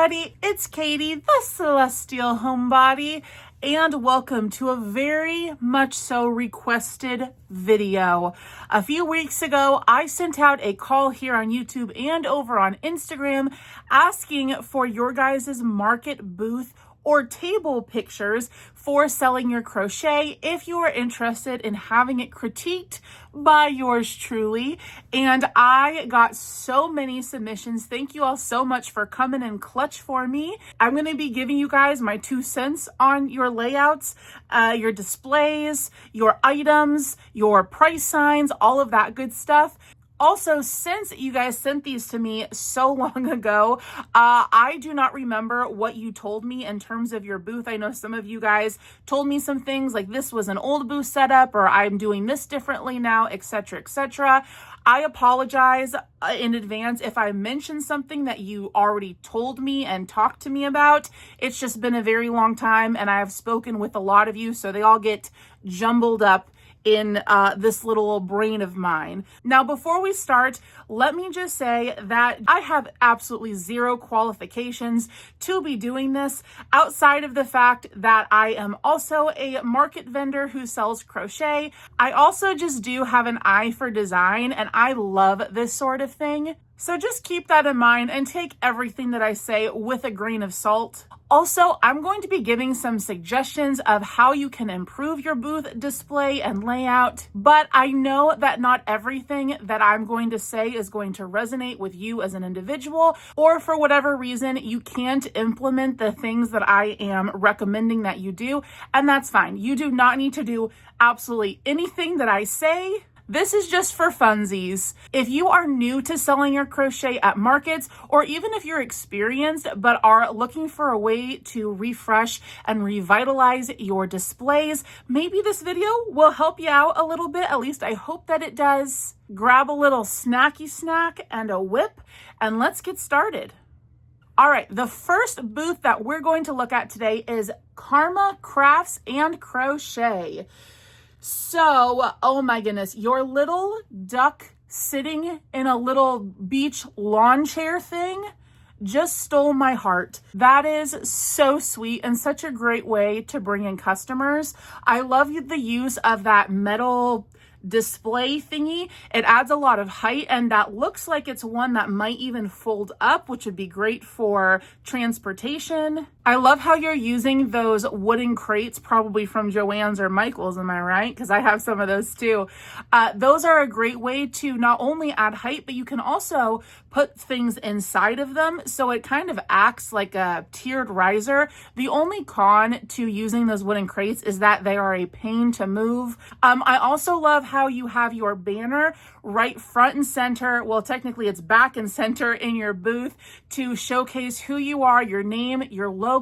everybody, it's Katie, the Celestial Homebody, and welcome to a very much so requested video. A few weeks ago, I sent out a call here on YouTube and over on Instagram asking for your guys' market booth or table pictures for selling your crochet if you are interested in having it critiqued by yours truly. And I got so many submissions. Thank you all so much for coming in clutch for me. I'm going to be giving you guys my 2 cents on your layouts, your displays, your items, your price signs, all of that good stuff. Also, since you guys sent these to me so long ago, I do not remember what you told me in terms of your booth. I know some of you guys told me some things like this was an old booth setup or I'm doing this differently now, etc., etc. I apologize in advance if I mentioned something that you already told me and talked to me about. It's just been a very long time and I have spoken with a lot of you, so they all get jumbled up in this little brain of mine. Now, before we start, let me just say that I have absolutely zero qualifications to be doing this outside of the fact that I am also a market vendor who sells crochet. I also just do have an eye for design and I love this sort of thing. So just keep that in mind and take everything that I say with a grain of salt. Also, I'm going to be giving some suggestions of how you can improve your booth display and layout, but I know that not everything that I'm going to say is going to resonate with you as an individual, or for whatever reason, you can't implement the things that I am recommending that you do, and that's fine. You do not need to do absolutely anything that I say. This is just for funsies. If you are new to selling your crochet at markets, or even if you're experienced but are looking for a way to refresh and revitalize your displays, maybe this video will help you out a little bit. At least I hope that it does. Grab a little snacky snack and a whip, and let's get started. All right, the first booth that we're going to look at today is Karma Crafts and Crochet. So, oh my goodness, your little duck sitting in a little beach lawn chair thing just stole my heart. That is so sweet and such a great way to bring in customers. I love the use of that metal display thingy. It adds a lot of height and that looks like it's one that might even fold up, which would be great for transportation. I love how you're using those wooden crates, probably from Joann's or Michael's, am I right? Because I have some of those too. Those are a great way to not only add height, but you can also put things inside of them. So it kind of acts like a tiered riser. The only con to using those wooden crates is that they are a pain to move. I also love how you have your banner right front and center. Well, technically it's back and center in your booth to showcase who you are, your name, your logo.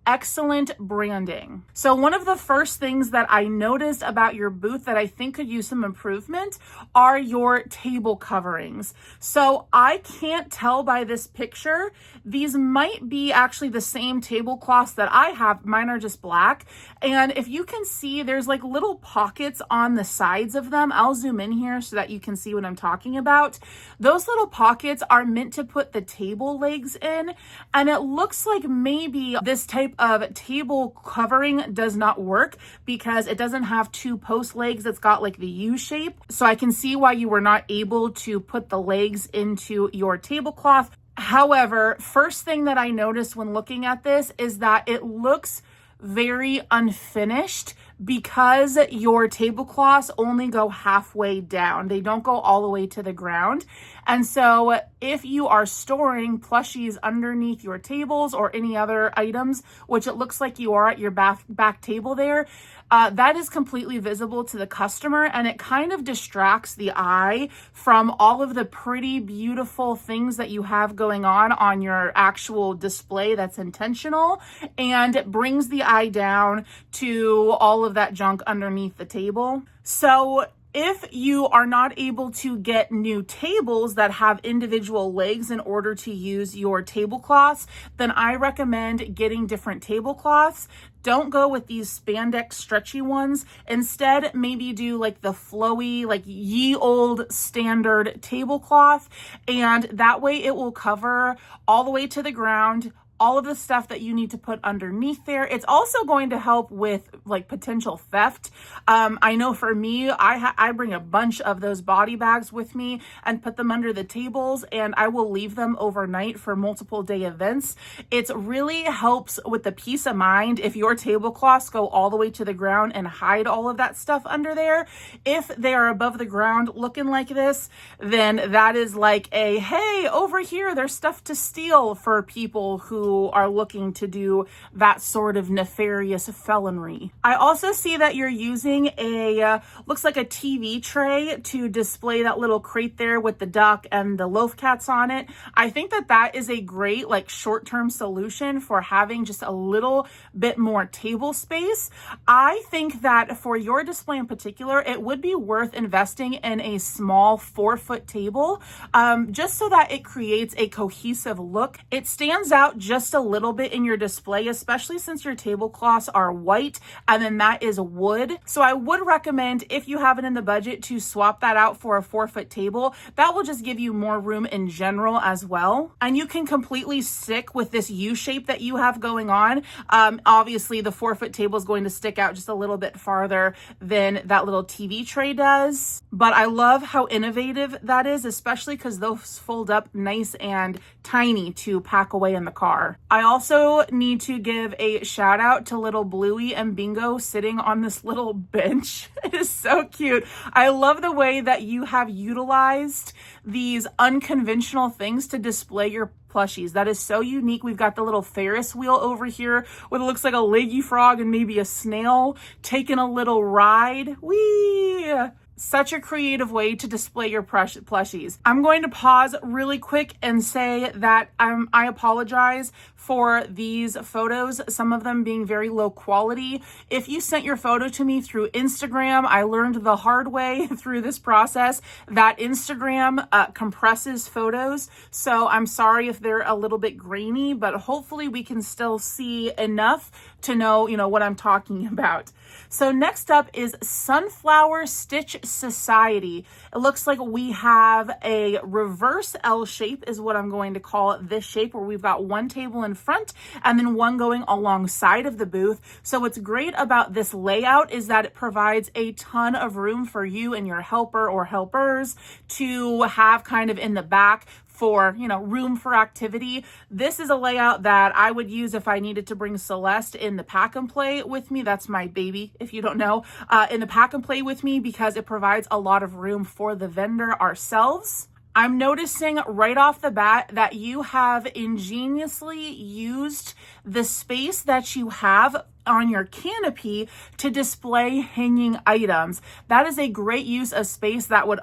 Excellent branding. So one of the first things that I noticed about your booth that I think could use some improvement are your table coverings. So I can't tell by this picture. These might be actually the same tablecloths that I have. Mine are just black. And if you can see, there's like little pockets on the sides of them. I'll zoom in here so that you can see what I'm talking about. Those little pockets are meant to put the table legs in. And it looks like maybe this type of table covering does not work because it doesn't have 2 post legs. It's got like the U shape. So I can see why you were not able to put the legs into your tablecloth. However, first thing that I noticed when looking at this is that it looks very unfinished because your tablecloths only go halfway down. They don't go all the way to the ground. And so if you are storing plushies underneath your tables or any other items, which it looks like you are at your back table there, that is completely visible to the customer and it kind of distracts the eye from all of the pretty, beautiful things that you have going on your actual display that's intentional, and it brings the eye down to all of that junk underneath the table. So if you are not able to get new tables that have individual legs in order to use your tablecloths, then I recommend getting different tablecloths don't go with these spandex stretchy ones. Instead, maybe do like the flowy, like ye old standard tablecloth, and that way it will cover all the way to the ground, all of the stuff that you need to put underneath there. It's also going to help with like potential theft. I know for me, I bring a bunch of those body bags with me and put them under the tables, and I will leave them overnight for multiple day events. It really helps with the peace of mind if your tablecloths go all the way to the ground and hide all of that stuff under there. If they are above the ground looking like this, then that is like a, hey, over here, there's stuff to steal for people who are looking to do that sort of nefarious felonry. I also see that you're using a, looks like a TV tray to display that little crate there with the duck and the loaf cats on it. I think that that is a great like short-term solution for having just a little bit more table space. I think that for your display in particular, it would be worth investing in a small 4-foot table, just so that it creates a cohesive look. It stands out just a little bit in your display, especially since your tablecloths are white and then that is wood. So I would recommend, if you have it in the budget, to swap that out for a 4-foot table. That will just give you more room in general as well. And you can completely stick with this U shape that you have going on. Obviously the 4-foot table is going to stick out just a little bit farther than that little TV tray does. But I love how innovative that is, especially because those fold up nice and tiny to pack away in the car. I also need to give a shout out to little Bluey and Bingo sitting on this little bench. It is so cute. I love the way that you have utilized these unconventional things to display your plushies. That is so unique. We've got the little Ferris wheel over here with, it looks like a leggy frog and maybe a snail taking a little ride. Whee! Such a creative way to display your plushies. I'm going to pause really quick and say that I apologize for these photos, some of them being very low quality. If you sent your photo to me through Instagram, I learned the hard way through this process that Instagram compresses photos. So I'm sorry if they're a little bit grainy, but hopefully we can still see enough to know, what I'm talking about. So next up is Sunflower Stitch Society. It looks like we have a reverse L shape is what I'm going to call it, this shape, where we've got one table in front and then one going alongside of the booth. So what's great about this layout is that it provides a ton of room for you and your helper or helpers to have kind of in the back for, room for activity. This is a layout that I would use if I needed to bring Celeste in the pack and play with me. That's my baby, if you don't know, in the pack and play with me, because it provides a lot of room for the vendor ourselves. I'm noticing right off the bat that you have ingeniously used the space that you have on your canopy to display hanging items. That is a great use of space that would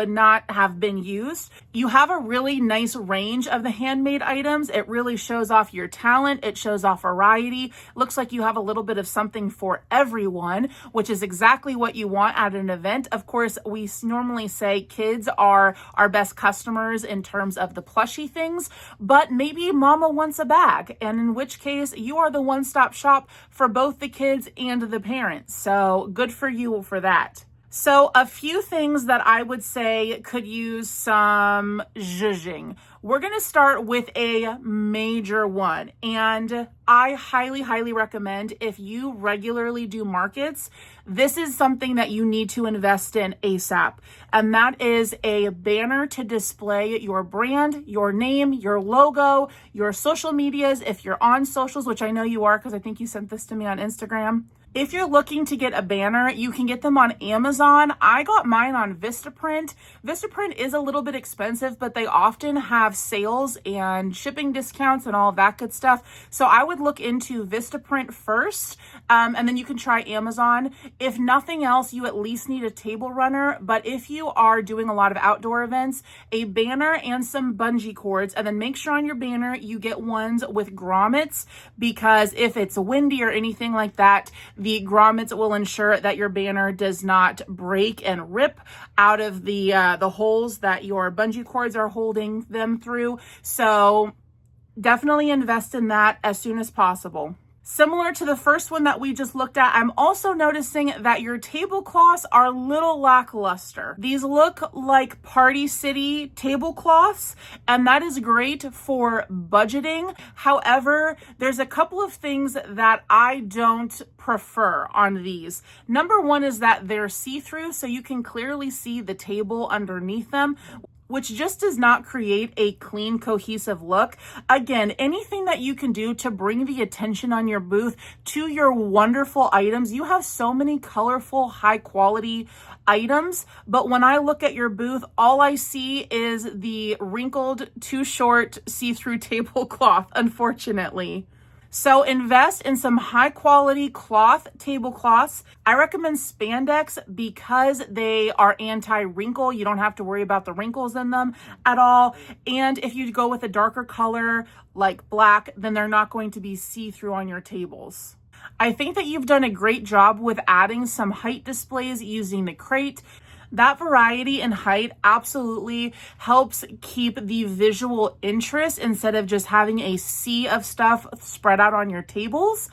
not have been used. You have a really nice range of the handmade items. It really shows off your talent. It shows off variety. Looks like you have a little bit of something for everyone, which is exactly what you want at an event. Of course, we normally say kids are our best customers in terms of the plushie things, but maybe mama wants a bag, and in which case you are the one-stop shop for both the kids and the parents. So good for you for that. So a few things that I would say could use some zhuzhing. We're going to start with a major one, and I highly, highly recommend, if you regularly do markets, this is something that you need to invest in ASAP. And that is a banner to display your brand, your name, your logo, your social medias. If you're on socials, which I know you are, because I think you sent this to me on Instagram. If you're looking to get a banner, you can get them on Amazon. I got mine on Vistaprint. Vistaprint is a little bit expensive, but they often have sales and shipping discounts and all of that good stuff. So I would look into Vistaprint first, and then you can try Amazon. If nothing else, you at least need a table runner. But if you are doing a lot of outdoor events, a banner and some bungee cords, and then make sure on your banner you get ones with grommets, because if it's windy or anything like that, the grommets will ensure that your banner does not break and rip out of the holes that your bungee cords are holding them through. So definitely invest in that as soon as possible. Similar to the first one that we just looked at, I'm also noticing that your tablecloths are a little lackluster. These look like Party City tablecloths, and that is great for budgeting. However, there's a couple of things that I don't prefer on these. Number one is that they're see-through, so you can clearly see the table underneath them, which just does not create a clean, cohesive look. Again, anything that you can do to bring the attention on your booth to your wonderful items. You have so many colorful, high quality items, but when I look at your booth, all I see is the wrinkled, too short, see-through tablecloth, unfortunately. So invest in some high quality cloth tablecloths. I recommend spandex because they are anti-wrinkle. You don't have to worry about the wrinkles in them at all. And if you go with a darker color like black, then they're not going to be see-through on your tables. I think that you've done a great job with adding some height displays using the crate. That variety in height absolutely helps keep the visual interest instead of just having a sea of stuff spread out on your tables.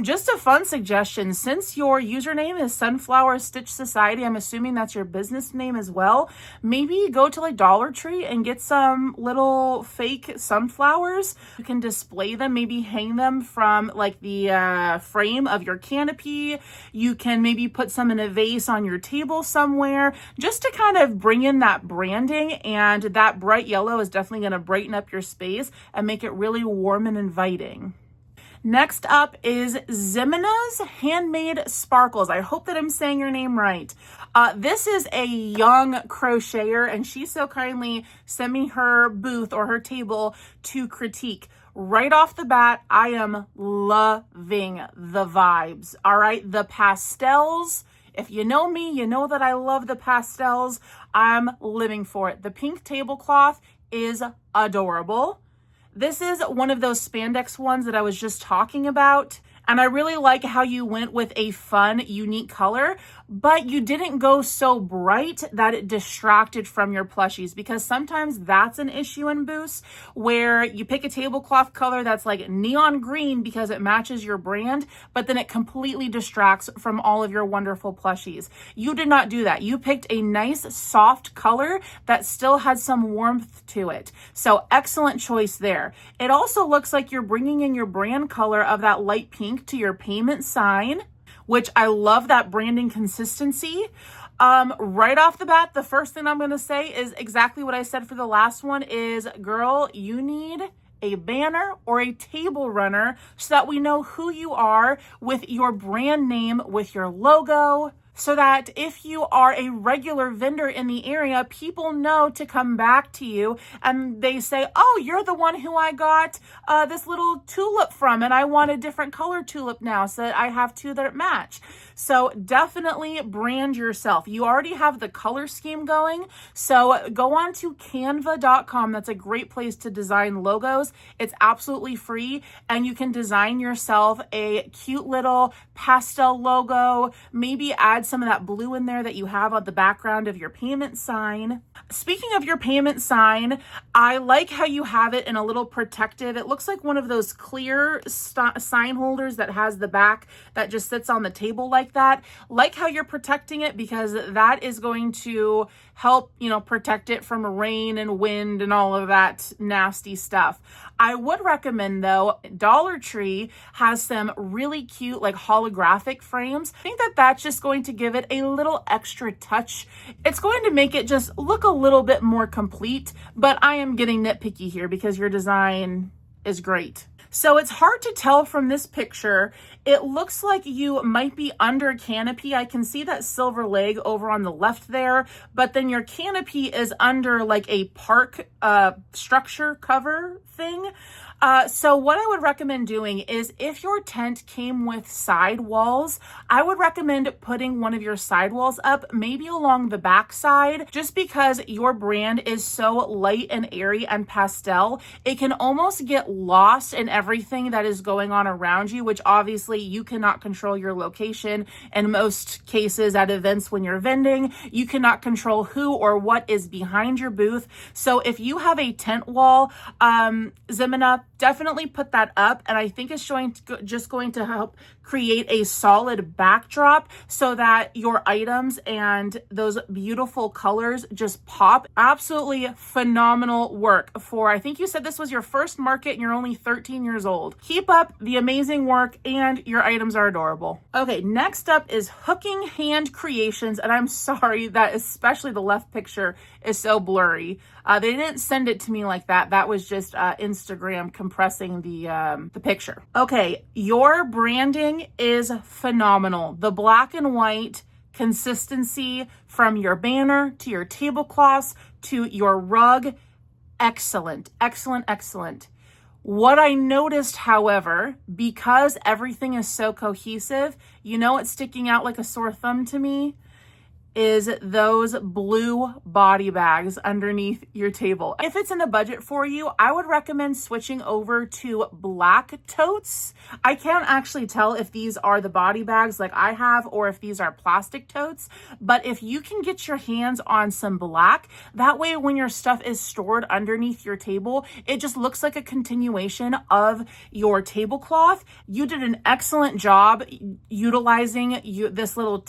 Just a fun suggestion, since your username is Sunflower Stitch Society, I'm assuming that's your business name as well, maybe go to like Dollar Tree and get some little fake sunflowers. You can display them, maybe hang them from like the frame of your canopy. You can maybe put some in a vase on your table somewhere, just to kind of bring in that branding, and that bright yellow is definitely going to brighten up your space and make it really warm and inviting. Next up is Zimina's Handmade Sparkles. I hope that I'm saying your name right. This is a young crocheter, and she so kindly sent me her booth or her table to critique. Right off the bat, I am loving the vibes. All right, the pastels. If you know me, you know that I love the pastels. I'm living for it. The pink tablecloth is adorable. This is one of those spandex ones that I was just talking about. And I really like how you went with a fun, unique color, but you didn't go so bright that it distracted from your plushies, because sometimes that's an issue in booths where you pick a tablecloth color that's like neon green because it matches your brand, but then it completely distracts from all of your wonderful plushies. You did not do that. You picked a nice soft color that still had some warmth to it. So excellent choice there. It also looks like you're bringing in your brand color of that light pink to your payment sign, which I love that branding consistency. Right off the bat, the first thing I'm going to say is exactly what I said for the last one is, girl, you need a banner or a table runner so that we know who you are with your brand name, with your logo, so that if you are a regular vendor in the area, people know to come back to you and they say, oh, you're the one who I got this little tulip from, and I want a different color tulip now so that I have two that match. So definitely brand yourself. You already have the color scheme going, so go on to canva.com. That's a great place to design logos. It's absolutely free, and you can design yourself a cute little pastel logo, maybe add some of that blue in there that you have on the background of your payment sign. Speaking of your payment sign, I like how you have it in a little protective. It looks like one of those clear sign holders that has the back that just sits on the table like that. Like how you're protecting it, because that is going to help, protect it from rain and wind and all of that nasty stuff. I would recommend, though, Dollar Tree has some really cute like holographic frames. I think that that's just going to give it a little extra touch. It's going to make it just look a little bit more complete, but I am getting nitpicky here because your design is great. So it's hard to tell from this picture. It looks like you might be under canopy. I can see that silver leg over on the left there, but then your canopy is under like a park structure cover thing. So what I would recommend doing is, if your tent came with side walls, I would recommend putting one of your side walls up, maybe along the back side, just because your brand is so light and airy and pastel, it can almost get lost in everything that is going on around you, which obviously you cannot control your location. In most cases at events when you're vending, you cannot control who or what is behind your booth. So if you have a tent wall, Zimina, definitely put that up, and I think it's just going to help create a solid backdrop so that your items and those beautiful colors just pop. Absolutely phenomenal work for, I think you said this was your first market and you're only 13 years old. Keep up the amazing work, and your items are adorable. Okay, next up is Hooking Hand Creations, and I'm sorry that especially the left picture is so blurry. They didn't send it to me like that. That was just Instagram compressing the picture. Okay, your branding is phenomenal. The black and white consistency from your banner to your tablecloths to your rug, excellent, excellent, excellent. What I noticed, however, because everything is so cohesive, you know what's sticking out like a sore thumb to me? Is those blue body bags underneath your table. If it's in the budget for you, I would recommend switching over to black totes. I can't actually tell if these are the body bags like I have or if these are plastic totes, but if you can get your hands on some black, that way when your stuff is stored underneath your table, it just looks like a continuation of your tablecloth. You did an excellent job utilizing this little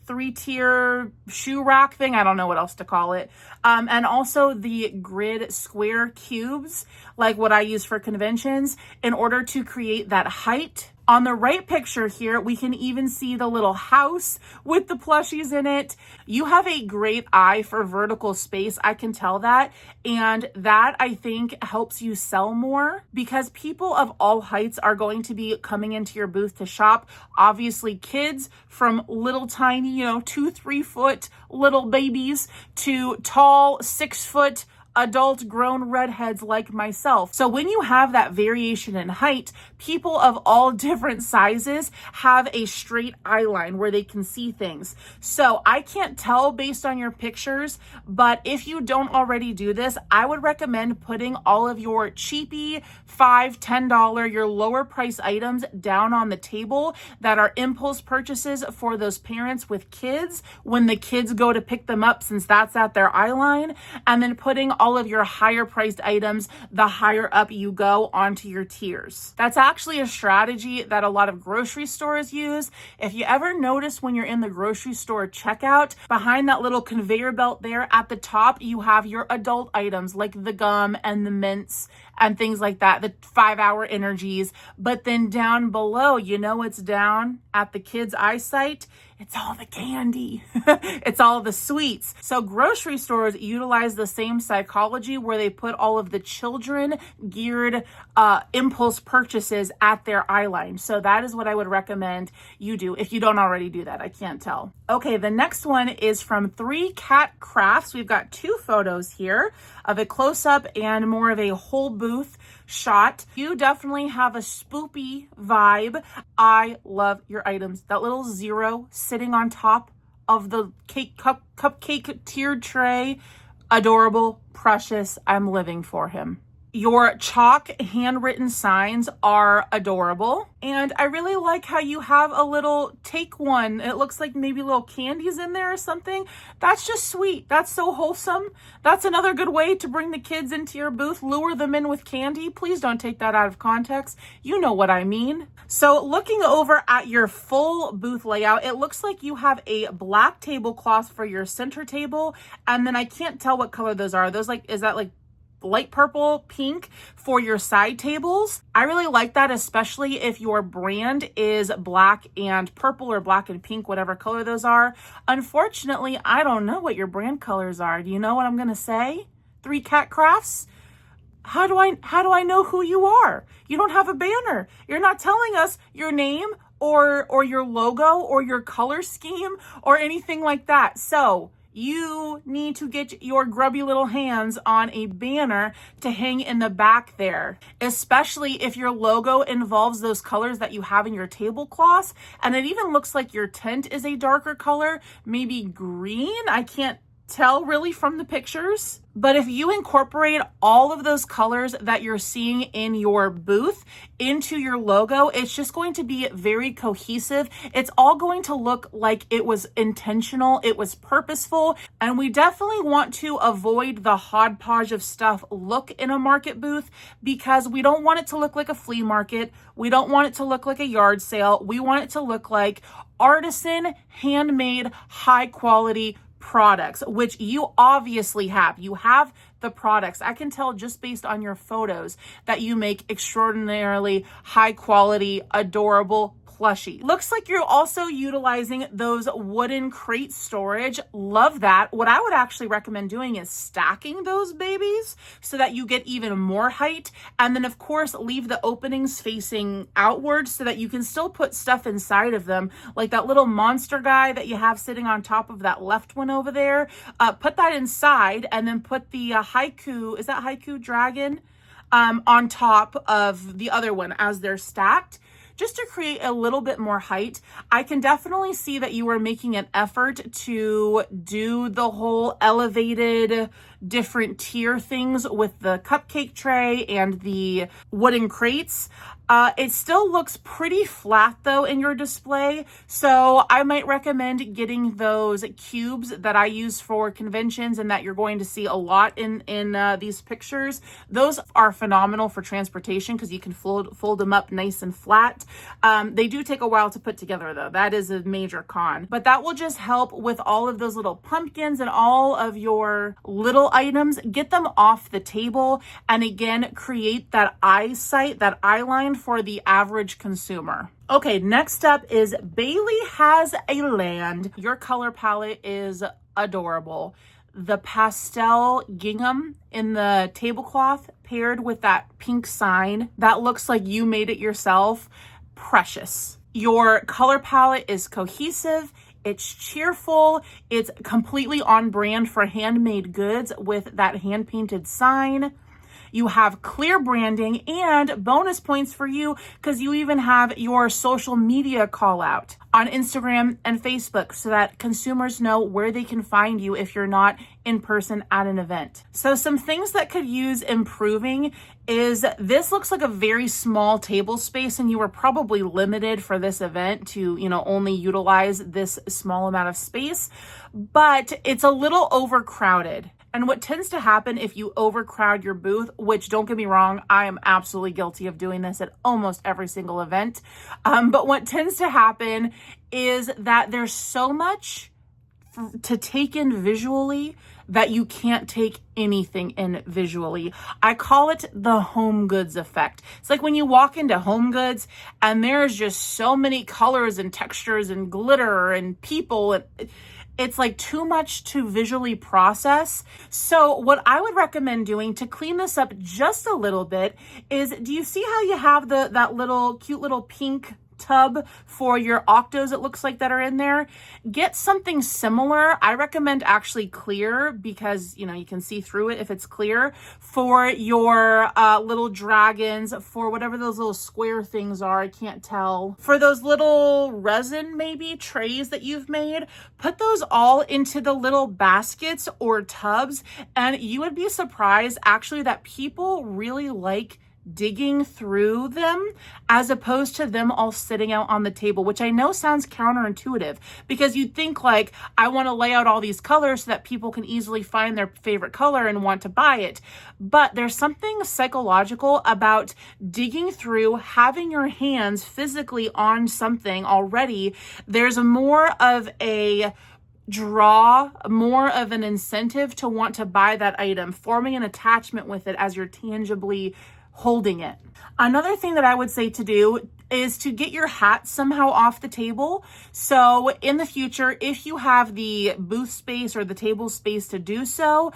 three-tier shoe rack thing. I don't know what else to call it. And also the grid square cubes, like what I use for conventions, in order to create that height. On the right picture here, we can even see the little house with the plushies in it. You have a great eye for vertical space, I can tell that. And that, I think, helps you sell more because people of all heights are going to be coming into your booth to shop. Obviously, kids from little tiny, 2-3 foot little babies to tall 6 foot adult grown redheads like myself. So when you have that variation in height, people of all different sizes have a straight eye line where they can see things. So I can't tell based on your pictures, but if you don't already do this, I would recommend putting all of your cheapy $5, $10, your lower price items down on the table that are impulse purchases for those parents with kids when the kids go to pick them up, since that's at their eye line, and then putting all of your higher priced items the higher up you go onto your tiers. That's actually a strategy that a lot of grocery stores use. If you ever notice when you're in the grocery store checkout, behind that little conveyor belt there at the top, you have your adult items like the gum and the mints and things like that, the 5-hour energies. But then down below, what's down at the kids' eyesight? It's all the candy. It's all the sweets. So grocery stores utilize the same psychology where they put all of the children geared impulse purchases at their eye line. So that is what I would recommend you do if you don't already do that. I can't tell. Okay, the next one is from 3 Cat Crafts. We've got 2 photos here of a close-up and more of a whole booth shot. You definitely have a spoopy vibe. I love your items. That little zero sitting on top of the cupcake tiered tray. Adorable, precious. I'm living for him. Your chalk handwritten signs are adorable. And I really like how you have a little take one. It looks like maybe little candies in there or something. That's just sweet. That's so wholesome. That's another good way to bring the kids into your booth. Lure them in with candy. Please don't take that out of context. You know what I mean. So looking over at your full booth layout, it looks like you have a black tablecloth for your center table. And then I can't tell what color those are. Are those is that like light purple, pink for your side tables? I really like that, especially if your brand is black and purple or black and pink, whatever color those are. Unfortunately, I don't know what your brand colors are. Do you know what I'm going to say? 3 Cat Crafts? How do I know who you are? You don't have a banner. You're not telling us your name or your logo or your color scheme or anything like that. So you need to get your grubby little hands on a banner to hang in the back there, especially if your logo involves those colors that you have in your tablecloths. And it even looks like your tent is a darker color, maybe green. I can't tell really from the pictures. But if you incorporate all of those colors that you're seeing in your booth into your logo, it's just going to be very cohesive. It's all going to look like it was intentional, it was purposeful, and we definitely want to avoid the hodgepodge of stuff look in a market booth because we don't want it to look like a flea market. We don't want it to look like a yard sale. We want it to look like artisan, handmade, high quality products, which you obviously have. You have the products. I can tell just based on your photos that you make extraordinarily high quality, adorable plushie. Looks like you're also utilizing those wooden crate storage. Love that. What I would actually recommend doing is stacking those babies so that you get even more height. And then of course, leave the openings facing outward so that you can still put stuff inside of them. Like that little monster guy that you have sitting on top of that left one over there. Put that inside and then put the haiku, is that haiku dragon? On top of the other one as they're stacked, just to create a little bit more height. I can definitely see that you are making an effort to do the whole elevated different tier things with the cupcake tray and the wooden crates. It still looks pretty flat though in your display. So I might recommend getting those cubes that I use for conventions and that you're going to see a lot in these pictures. Those are phenomenal for transportation because you can fold them up nice and flat. They do take a while to put together though. That is a major con, but that will just help with all of those little pumpkins and all of your little items. Get them off the table and again, create that eyesight, that eye line for the average consumer. Okay, next up is Bailey Has a Land. Your color palette is adorable. The pastel gingham in the tablecloth paired with that pink sign that looks like you made it yourself. Precious. Your color palette is cohesive. It's cheerful. It's completely on brand for handmade goods with that hand painted sign. You have clear branding and bonus points for you because you even have your social media call out on Instagram and Facebook so that consumers know where they can find you if you're not in person at an event. So some things that could use improving is this looks like a very small table space and you were probably limited for this event to, only utilize this small amount of space, but it's a little overcrowded. And what tends to happen if you overcrowd your booth, which don't get me wrong, I am absolutely guilty of doing this at almost every single event. But what tends to happen is that there's so much to take in visually that you can't take anything in visually. I call it the home goods effect. It's like when you walk into Home Goods and there's just so many colors and textures and glitter and people. It's like too much to visually process. So what I would recommend doing to clean this up just a little bit is, do you see how you have that little cute little pink tub for your octos, it looks like, that are in there? Get something similar. I recommend actually clear because you can see through it if it's clear, for your little dragons, for whatever those little square things are, I can't tell, for those little resin maybe trays that you've made. Put those all into the little baskets or tubs and you would be surprised actually that people really like digging through them as opposed to them all sitting out on the table, which I know sounds counterintuitive because you'd think like, I want to lay out all these colors so that people can easily find their favorite color and want to buy it. But there's something psychological about digging through, having your hands physically on something already. There's more of a draw, more of an incentive to want to buy that item, forming an attachment with it as you're tangibly holding it. Another thing that I would say to do is to get your hat somehow off the table. So in the future, if you have the booth space or the table space to do so,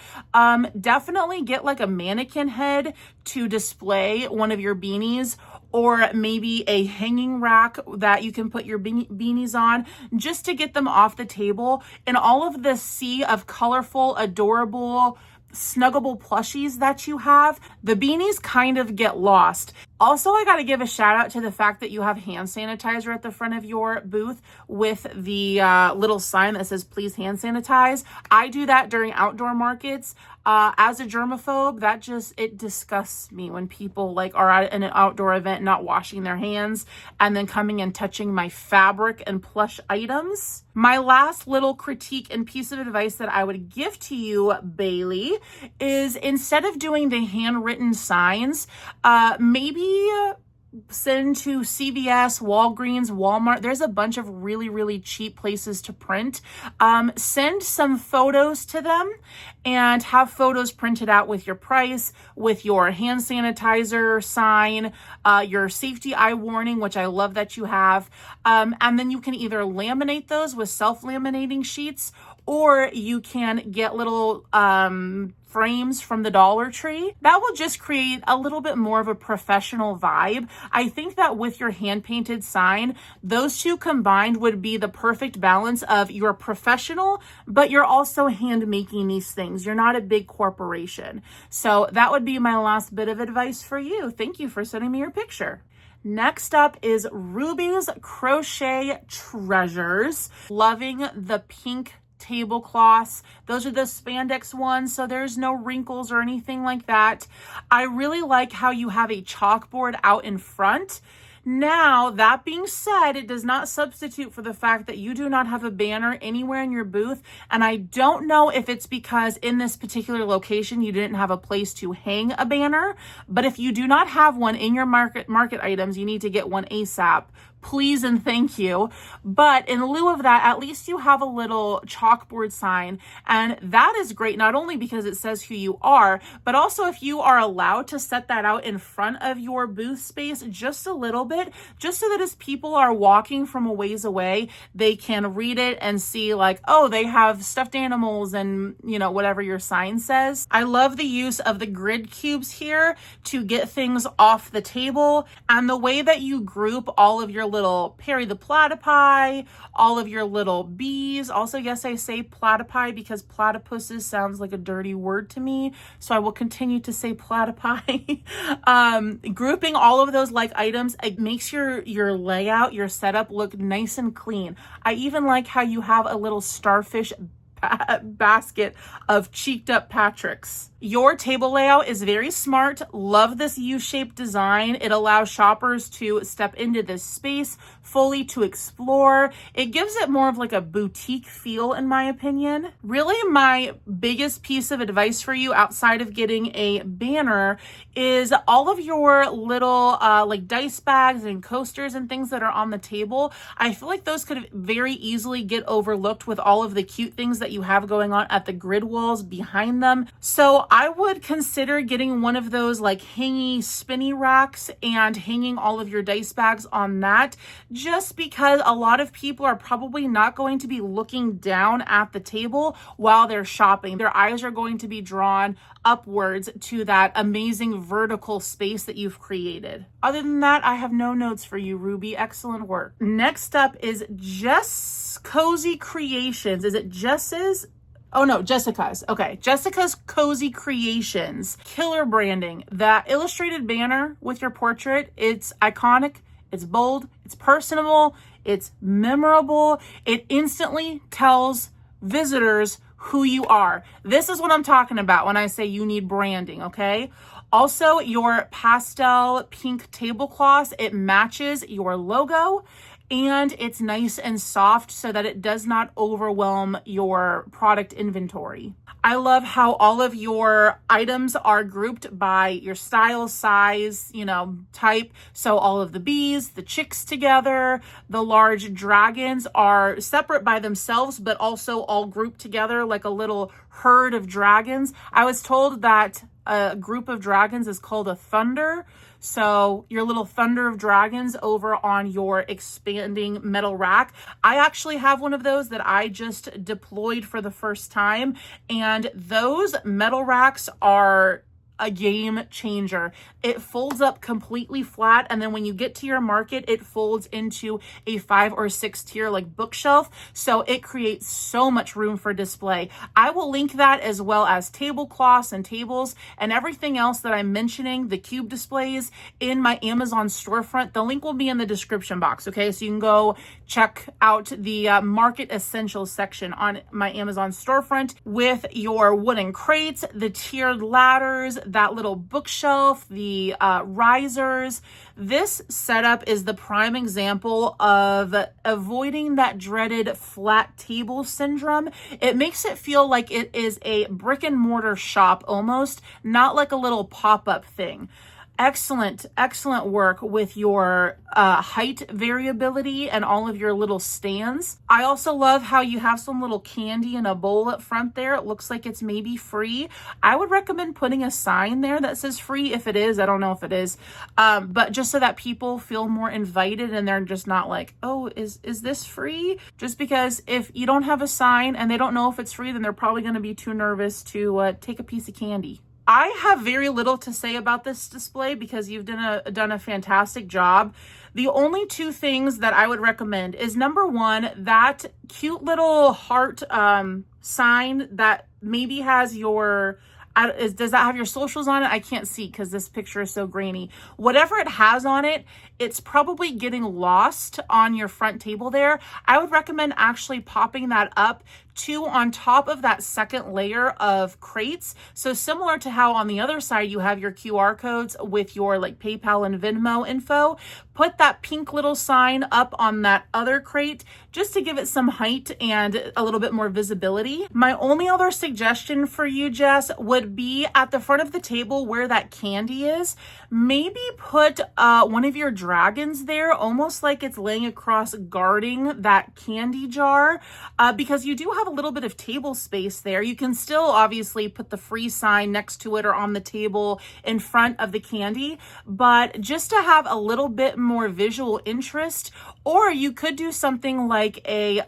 definitely get like a mannequin head to display one of your beanies, or maybe a hanging rack that you can put your beanies on just to get them off the table. In all of this sea of colorful, adorable, snuggable plushies that you have, the beanies kind of get lost. Also, I got to give a shout out to the fact that you have hand sanitizer at the front of your booth with the little sign that says please hand sanitize. I do that during outdoor markets. As a germaphobe, it disgusts me when people like are at an outdoor event not washing their hands and then coming and touching my fabric and plush items. My last little critique and piece of advice that I would give to you, Bailey, is instead of doing the handwritten signs, maybe send to CVS, Walgreens, Walmart. There's a bunch of really, really cheap places to print. Send some photos to them and have photos printed out with your price, with your hand sanitizer sign, your safety eye warning, which I love that you have. And then you can either laminate those with self-laminating sheets, or you can get little frames from the Dollar Tree. That will just create a little bit more of a professional vibe. I think that with your hand-painted sign, those two combined would be the perfect balance of you're professional, but you're also hand-making these things. You're not a big corporation. So that would be my last bit of advice for you. Thank you for sending me your picture. Next up is Ruby's Crochet Treasures. Loving the pink tablecloths. Those are the spandex ones, so there's no wrinkles or anything like that. I really like how you have a chalkboard out in front. Now, that being said, it does not substitute for the fact that you do not have a banner anywhere in your booth. And I don't know if it's because in this particular location, you didn't have a place to hang a banner. But if you do not have one in your market items, you need to get one ASAP. Please and thank you. But in lieu of that, at least you have a little chalkboard sign. And that is great, not only because it says who you are, but also if you are allowed to set that out in front of your booth space just a little bit, just so that as people are walking from a ways away, they can read it and see like, oh, they have stuffed animals and, you know, whatever your sign says. I love the use of the grid cubes here to get things off the table, and the way that you group all of your little Perry the Platypi, all of your little bees. Also, yes, I say platypi because platypuses sounds like a dirty word to me, so I will continue to say platypi. Grouping all of those like items, it makes your layout, your setup look nice and clean. I even like how you have a little starfish basket of cheeked up Patricks. Your table layout is very smart. Love this U-shaped design. It allows shoppers to step into this space fully to explore. It gives it more of like a boutique feel, in my opinion. Really, my biggest piece of advice for you outside of getting a banner is all of your little like dice bags and coasters and things that are on the table. I feel like those could very easily get overlooked with all of the cute things that you have going on at the grid walls behind them. So I would consider getting one of those like hangy spinny racks and hanging all of your dice bags on that, just because a lot of people are probably not going to be looking down at the table while they're shopping. Their eyes are going to be drawn upwards to that amazing vertical space that you've created. Other than that, I have no notes for you, Ruby. Excellent work. Next up is Jess Cozy Creations. Is it Jess's? Oh no, Jessica's. Okay, Jessica's Cozy Creations. Killer branding. That illustrated banner with your portrait, it's iconic, it's bold, it's personable, it's memorable. It instantly tells visitors who you are. This is what I'm talking about when I say you need branding, okay? Also, your pastel pink tablecloth, it matches your logo. And it's nice and soft so that it does not overwhelm your product inventory. I love how all of your items are grouped by your style, size, type. So all of the bees, the chicks together, the large dragons are separate by themselves, but also all grouped together like a little herd of dragons. I was told that a group of dragons is called a thunder. So your little thunder of dragons over on your expanding metal rack. I actually have one of those that I just deployed for the first time. And those metal racks are a game changer. It folds up completely flat, and then when you get to your market, it folds into a 5 or 6 tier like bookshelf, so it creates so much room for display. I will link that, as well as tablecloths and tables and everything else that I'm mentioning, the cube displays, in my Amazon storefront. The link will be in the description box, okay? So you can go check out the Market Essentials section on my Amazon storefront with your wooden crates, the tiered ladders, that little bookshelf, the risers. This setup is the prime example of avoiding that dreaded flat table syndrome. It makes it feel like it is a brick and mortar shop almost, not like a little pop-up thing. Excellent, excellent work with your height variability and all of your little stands. I also love how you have some little candy in a bowl up front there. It looks like it's maybe free. I would recommend putting a sign there that says free if it is. I don't know if it is. But just so that people feel more invited and they're just not like, oh, is this free? Just because if you don't have a sign and they don't know if it's free, then they're probably going to be too nervous to take a piece of candy. I have very little to say about this display because you've done a fantastic job. The only two things that I would recommend is, number one, that cute little heart sign that maybe has your, does that have your socials on it? I can't see because this picture is so grainy. Whatever it has on it, it's probably getting lost on your front table there. I would recommend actually popping that up on top of that second layer of crates. So similar to how on the other side you have your QR codes with your like PayPal and Venmo info, put that pink little sign up on that other crate just to give it some height and a little bit more visibility. My only other suggestion for you, Jess, would be at the front of the table where that candy is, maybe put one of your dragons there, almost like it's laying across guarding that candy jar, because you do have a little bit of table space there. You can still obviously put the free sign next to it or on the table in front of the candy, but just to have a little bit more visual interest. Or you could do something like a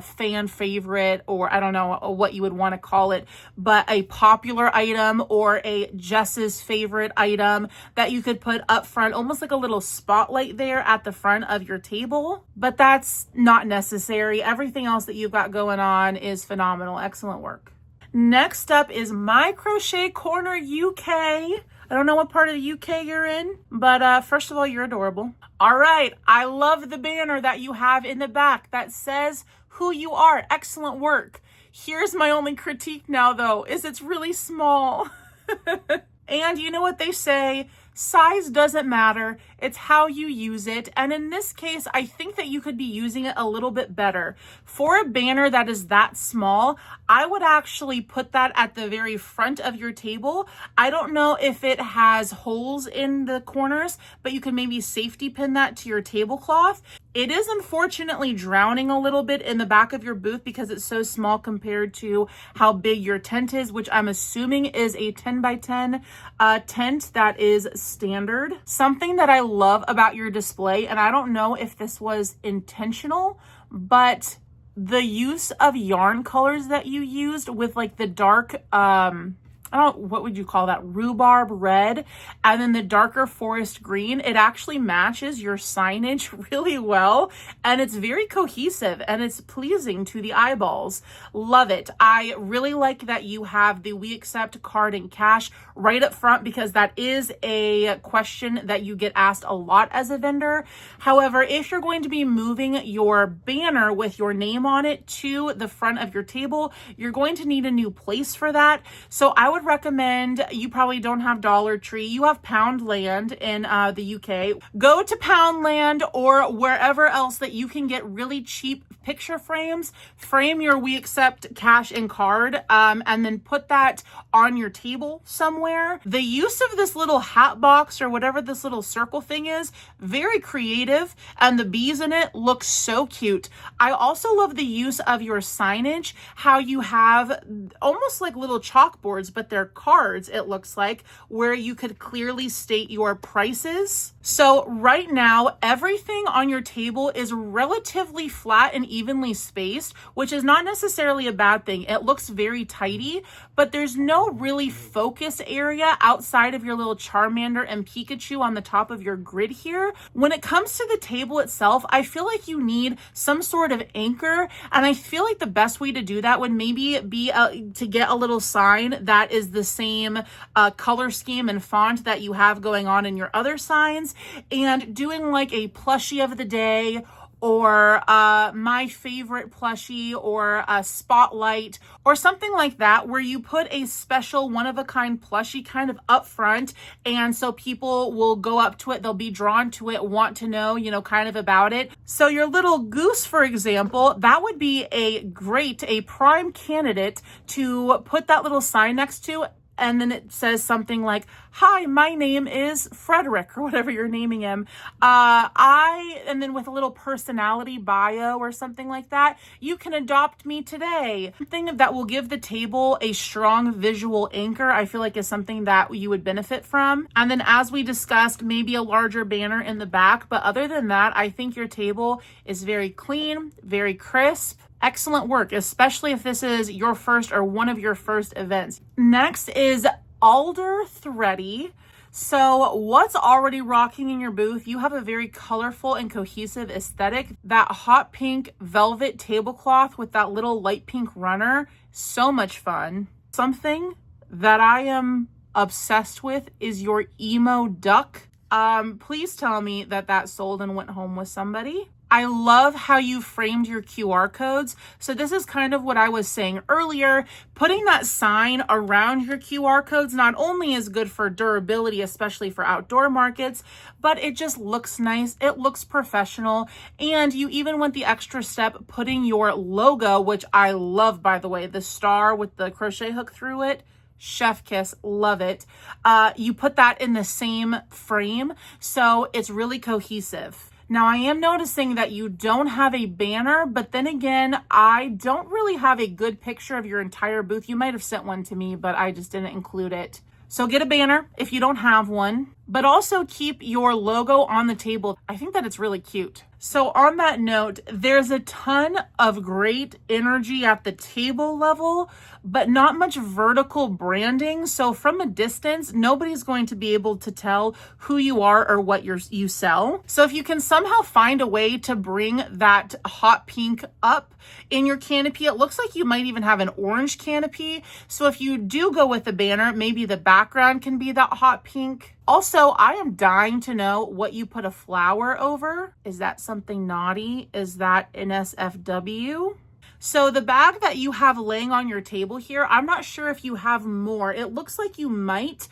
fan favorite, or I don't know what you would want to call it, but a popular item or a Jess's favorite item that you could put up front, almost like a little spotlight there at the front of your table. But that's not necessary. Everything else that you've got going on is phenomenal. Excellent work. Next up is My Crochet Corner UK. I don't know what part of the UK you're in, but first of all, you're adorable. All right, I love the banner that you have in the back that says who you are. Excellent work. Here's my only critique now, though, is it's really small. And you know what they say, size doesn't matter, it's how you use it. And in this case, I think that you could be using it a little bit better. For a banner that is that small, I would actually put that at the very front of your table. I don't know if it has holes in the corners, but you can maybe safety pin that to your tablecloth. It is unfortunately drowning a little bit in the back of your booth because it's so small compared to how big your tent is, which I'm assuming is a 10 by 10 tent that is standard. Something that I love about your display, and I don't know if this was intentional, but the use of yarn colors that you used with like the dark, what would you call that? Rhubarb red, and then the darker forest green. It actually matches your signage really well, and it's very cohesive and it's pleasing to the eyeballs. Love it. I really like that you have the We Accept card and cash right up front because that is a question that you get asked a lot as a vendor. However, if you're going to be moving your banner with your name on it to the front of your table, you're going to need a new place for that. So I would recommend, you probably don't have Dollar Tree, you have Poundland in the UK. Go to Poundland or wherever else that you can get really cheap picture frames, frame your We Accept cash and card, and then put that on your table somewhere. The use of this little hat box or whatever this little circle thing is, very creative, and the bees in it look so cute. I also love the use of your signage, how you have almost like little chalkboards, but their cards, it looks like, where you could clearly state your prices. So right now, everything on your table is relatively flat and evenly spaced, which is not necessarily a bad thing. It looks very tidy, but there's no really focus area outside of your little Charmander and Pikachu on the top of your grid here. When it comes to the table itself, I feel like you need some sort of anchor, and I feel like the best way to do that would maybe be to get a little sign that is the same color scheme and font that you have going on in your other signs, and doing like a plushie of the day, or my favorite plushie, or a spotlight, or something like that, where you put a special one-of-a-kind plushie kind of up front, and so people will go up to it, they'll be drawn to it, want to know, you know, kind of about it. So your little goose, for example, that would be a prime candidate to put that little sign next to, and then it says something like, "Hi, my name is Frederick," or whatever you're naming him. And then with a little personality bio or something like that, "You can adopt me today." Something that will give the table a strong visual anchor, I feel like, is something that you would benefit from. And then, as we discussed, maybe a larger banner in the back. But other than that, I think your table is very clean, very crisp. Excellent work, especially if this is your first or one of your first events. Next is Alder Thready. So what's already rocking in your booth? You have a very colorful and cohesive aesthetic. That hot pink velvet tablecloth with that little light pink runner, so much fun. Something that I am obsessed with is your emo duck. Please tell me that that sold and went home with somebody. I love how you framed your QR codes. So this is kind of what I was saying earlier. Putting that sign around your QR codes not only is good for durability, especially for outdoor markets, but it just looks nice. It looks professional. And you even went the extra step putting your logo, which I love, by the way, the star with the crochet hook through it. Chef kiss, love it. You put that in the same frame, so it's really cohesive. Now, I am noticing that you don't have a banner, but then again, I don't really have a good picture of your entire booth. You might have sent one to me, but I just didn't include it. So get a banner if you don't have one, but also keep your logo on the table. I think that it's really cute. So on that note, there's a ton of great energy at the table level, but not much vertical branding. So from a distance, nobody's going to be able to tell who you are or what you sell. So if you can somehow find a way to bring that hot pink up in your canopy, it looks like you might even have an orange canopy. So if you do go with the banner, maybe the background can be that hot pink. Also, I am dying to know what you put a flower over. Is that something naughty? Is that NSFW? So the bag that you have laying on your table here, I'm not sure if you have more. It looks like you might.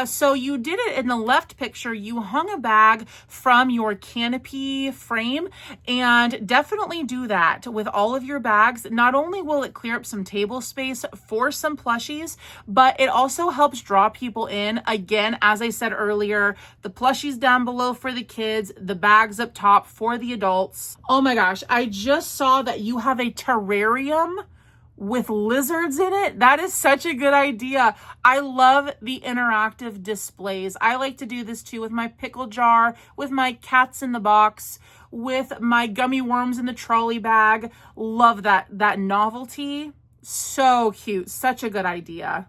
So you did it in the left picture. You hung a bag from your canopy frame, and definitely do that with all of your bags. Not only will it clear up some table space for some plushies, but it also helps draw people in. Again, as I said earlier, the plushies down below for the kids, the bags up top for the adults. Oh my gosh, I just saw that you have a terrarium with lizards in it. That is such a good idea. I love the interactive displays. I like to do this too with my pickle jar, with my cats in the box, with my gummy worms in the trolley bag. Love that novelty. So cute. Such a good idea.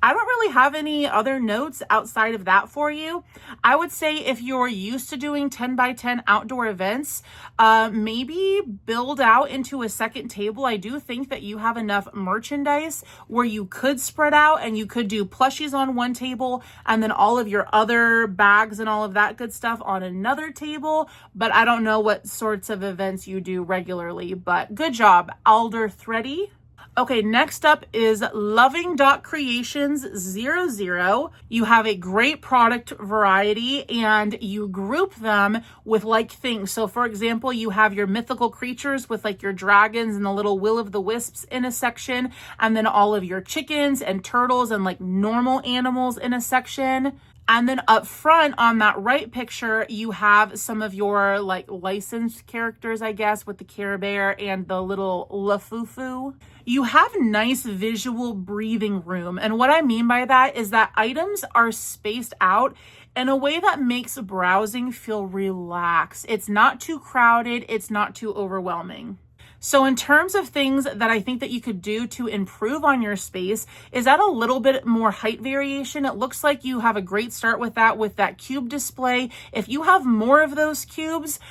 I don't really have any other notes outside of that for you. I would say if you're used to doing 10 by 10 outdoor events, maybe build out into a second table. I do think that you have enough merchandise where you could spread out and you could do plushies on one table and then all of your other bags and all of that good stuff on another table. But I don't know what sorts of events you do regularly, but good job, Alder Thready. Okay, next up is Loving.Creations00. You have a great product variety and you group them with like things. So for example, you have your mythical creatures with like your dragons and the little will-o'-the-wisps in a section, and then all of your chickens and turtles and like normal animals in a section. And then up front on that right picture, you have some of your like licensed characters, I guess, with the Care Bear and the little Lafufu. You have nice visual breathing room. And what I mean by that is that items are spaced out in a way that makes browsing feel relaxed. It's not too crowded. It's not too overwhelming. So in terms of things that I think that you could do to improve on your space is add a little bit more height variation. It looks like you have a great start with that cube display. If you have more of those cubes,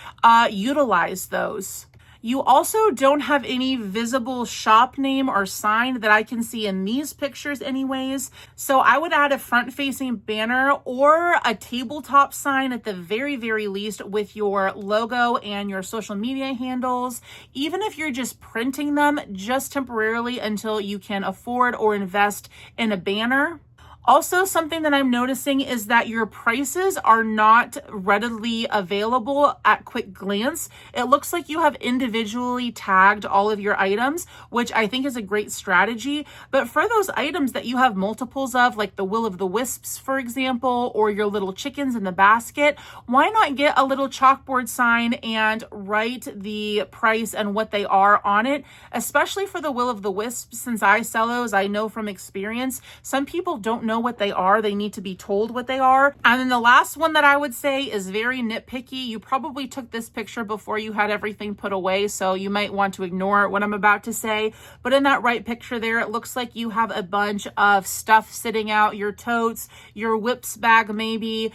utilize those. You also don't have any visible shop name or sign that I can see in these pictures anyways. So I would add a front-facing banner or a tabletop sign at the very, very least with your logo and your social media handles, even if you're just printing them just temporarily until you can afford or invest in a banner. Also, something that I'm noticing is that your prices are not readily available at quick glance. It looks like you have individually tagged all of your items, which I think is a great strategy. But for those items that you have multiples of, like the Will of the Wisps, for example, or your little chickens in the basket, why not get a little chalkboard sign and write the price and what they are on it? Especially for the Will of the Wisps, since I sell those, I know from experience, some people don't know what they are. They need to be told what they are. And then the last one that I would say is very nitpicky. You probably took this picture before you had everything put away, so you might want to ignore what I'm about to say. But in that right picture there, it looks like you have a bunch of stuff sitting out, your totes, your whips bag maybe.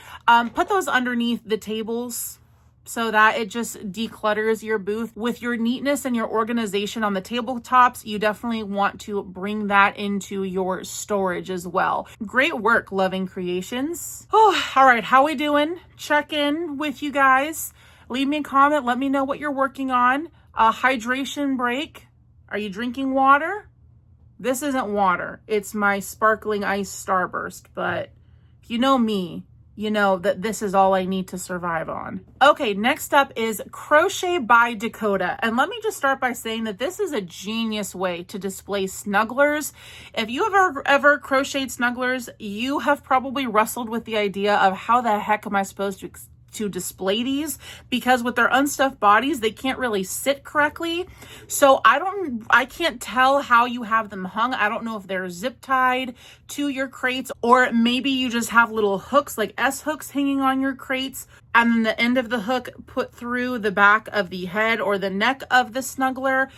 Put those underneath the tables, so that it just declutters your booth. With your neatness and your organization on the tabletops, you definitely want to bring that into your storage as well. Great work, Loving Creations. Oh, all right, how we doing? Check in with you guys. Leave me a comment. Let me know what you're working on. A hydration break. Are you drinking water? This isn't water. It's my sparkling ice Starburst, but if you know me, you know that this is all I need to survive on. Okay, next up is Crochet by Dakota. And let me just start by saying that this is a genius way to display snugglers. If you have ever crocheted snugglers, you have probably wrestled with the idea of how the heck am I supposed to display these, because with their unstuffed bodies, they can't really sit correctly. So I can't tell how you have them hung. I don't know if they're zip tied to your crates, or maybe you just have little hooks like S hooks hanging on your crates, and then the end of the hook put through the back of the head or the neck of the snuggler.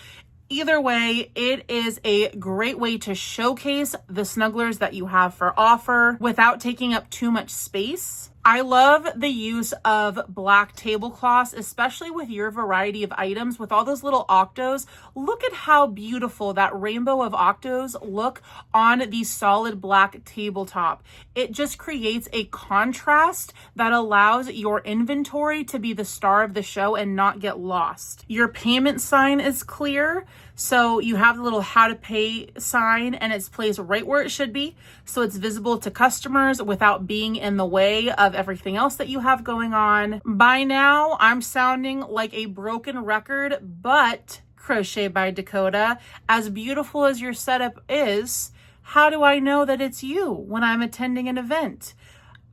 Either way, it is a great way to showcase the snugglers that you have for offer without taking up too much space. I love the use of black tablecloths, especially with your variety of items with all those little octos. Look at how beautiful that rainbow of octos look on the solid black tabletop. It just creates a contrast that allows your inventory to be the star of the show and not get lost. Your payment sign is clear. So you have the little how to pay sign, and it's placed right where it should be. So it's visible to customers without being in the way of everything else that you have going on. By now, I'm sounding like a broken record, but Crochet by Dakota, as beautiful as your setup is, how do I know that it's you when I'm attending an event?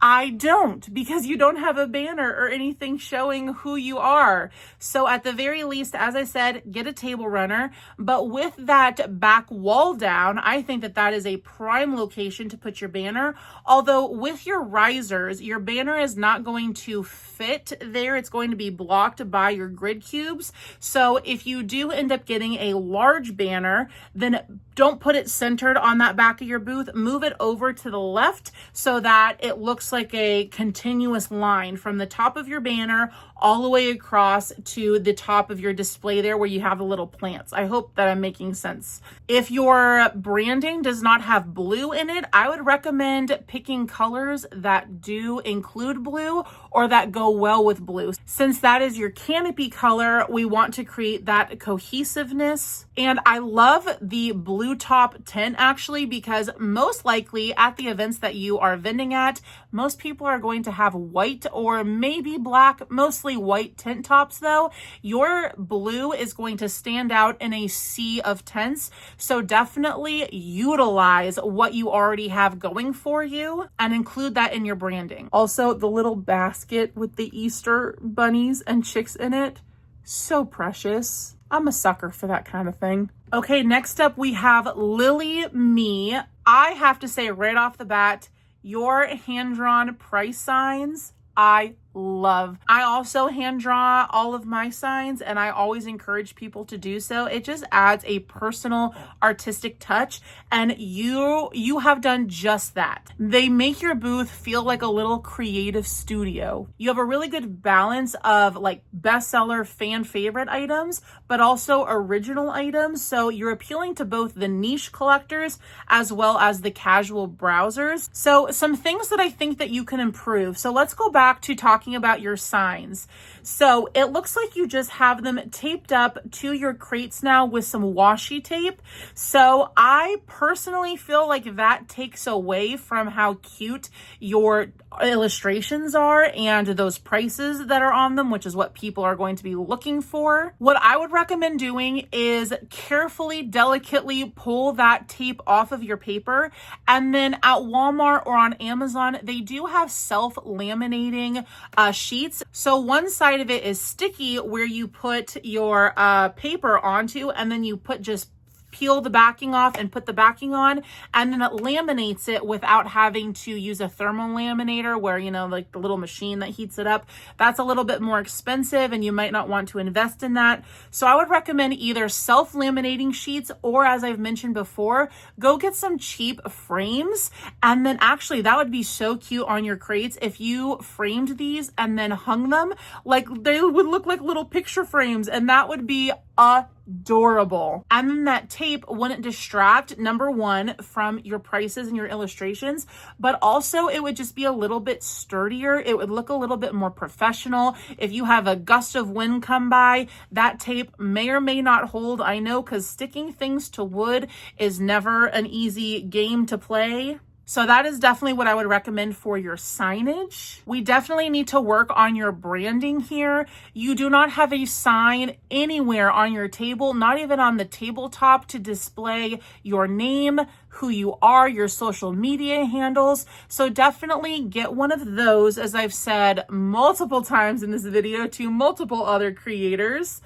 I don't, because you don't have a banner or anything showing who you are. So at the very least, as I said, get a table runner. But with that back wall down, I think that that is a prime location to put your banner. Although with your risers, your banner is not going to fit there. It's going to be blocked by your grid cubes. So if you do end up getting a large banner, then don't put it centered on that back of your booth. Move it over to the left so that it looks like a continuous line from the top of your banner all the way across to the top of your display there where you have the little plants. I hope that I'm making sense. If your branding does not have blue in it, I would recommend picking colors that do include blue or that go well with blue. Since that is your canopy color, we want to create that cohesiveness. And I love the blue top tent actually, because most likely at the events that you are vending at, most people are going to have white or maybe black, mostly mostly white tint tops though, your blue is going to stand out in a sea of tints. So definitely utilize what you already have going for you and include that in your branding. Also, the little basket with the Easter bunnies and chicks in it, so precious. I'm a sucker for that kind of thing. Okay, next up we have Lily Me. I have to say right off the bat, your hand-drawn price signs, I love. I also hand draw all of my signs, and I always encourage people to do so. It just adds a personal artistic touch, and you have done just that. They make your booth feel like a little creative studio. You have a really good balance of like bestseller fan favorite items, but also original items. So you're appealing to both the niche collectors as well as the casual browsers. So some things that I think that you can improve. So let's go back to talking about your signs. So it looks like you just have them taped up to your crates now with some washi tape. So I personally feel like that takes away from how cute your illustrations are and those prices that are on them, which is what people are going to be looking for. What I would recommend doing is carefully, delicately pull that tape off of your paper. And then at Walmart or on Amazon, they do have self-laminating sheets. So one side of it is sticky where you put your paper onto, and then you just peel the backing off and put the backing on, and then it laminates it without having to use a thermal laminator where, you know, like the little machine that heats it up. That's a little bit more expensive and you might not want to invest in that. So I would recommend either self-laminating sheets, or as I've mentioned before, go get some cheap frames. And then actually that would be so cute on your crates if you framed these and then hung them. Like they would look like little picture frames, and that would be adorable. And then that tape wouldn't distract, number one, from your prices and your illustrations, but also it would just be a little bit sturdier. It would look a little bit more professional. If you have a gust of wind come by, that tape may or may not hold. I know, because sticking things to wood is never an easy game to play. So that is definitely what I would recommend for your signage. We definitely need to work on your branding here. You do not have a sign anywhere on your table, not even on the tabletop, to display your name, who you are, your social media handles. So definitely get one of those, as I've said multiple times in this video to multiple other creators.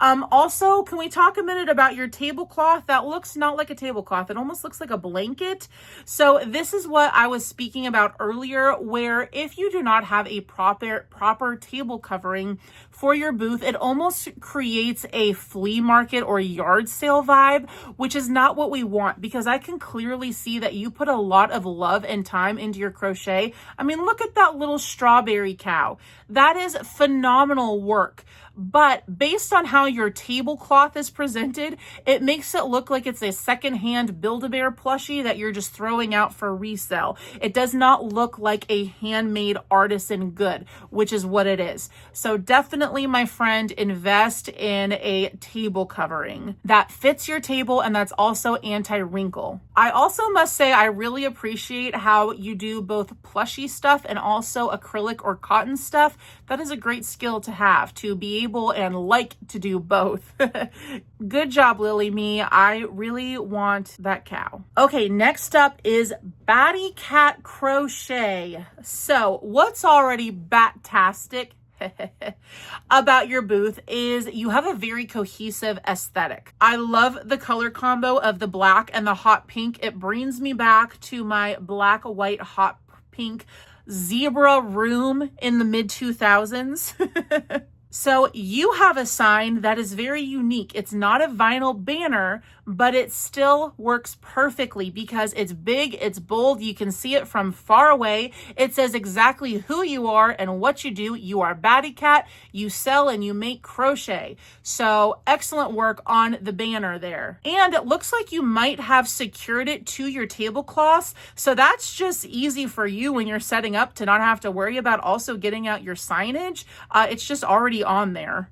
Also, can we talk a minute about your tablecloth? That looks not like a tablecloth. It almost looks like a blanket. So this is what I was speaking about earlier, where if you do not have a proper table covering for your booth, it almost creates a flea market or yard sale vibe, which is not what we want, because I can clearly see that you put a lot of love and time into your crochet. I mean, look at that little strawberry cow. That is phenomenal work. But based on how your tablecloth is presented, it makes it look like it's a secondhand Build-A-Bear plushie that you're just throwing out for resale. It does not look like a handmade artisan good, which is what it is. So definitely, my friend, invest in a table covering that fits your table and that's also anti-wrinkle. I also must say I really appreciate how you do both plushie stuff and also acrylic or cotton stuff. That is a great skill to have, to be able and like to do both. Good job, Lily Me. I really want that cow. Okay, next up is Batty Cat Crochet. So what's already bat-tastic about your booth is you have a very cohesive aesthetic. I love the color combo of the black and the hot pink. It brings me back to my black, white, hot pink zebra room in the mid-2000s. So you have a sign that is very unique. It's not a vinyl banner, but it still works perfectly because it's big, it's bold, you can see it from far away. It says exactly who you are and what you do. You are Batty Cat, you sell and you make crochet. So excellent work on the banner there. And it looks like you might have secured it to your tablecloths. So that's just easy for you when you're setting up to not have to worry about also getting out your signage. It's just already on there.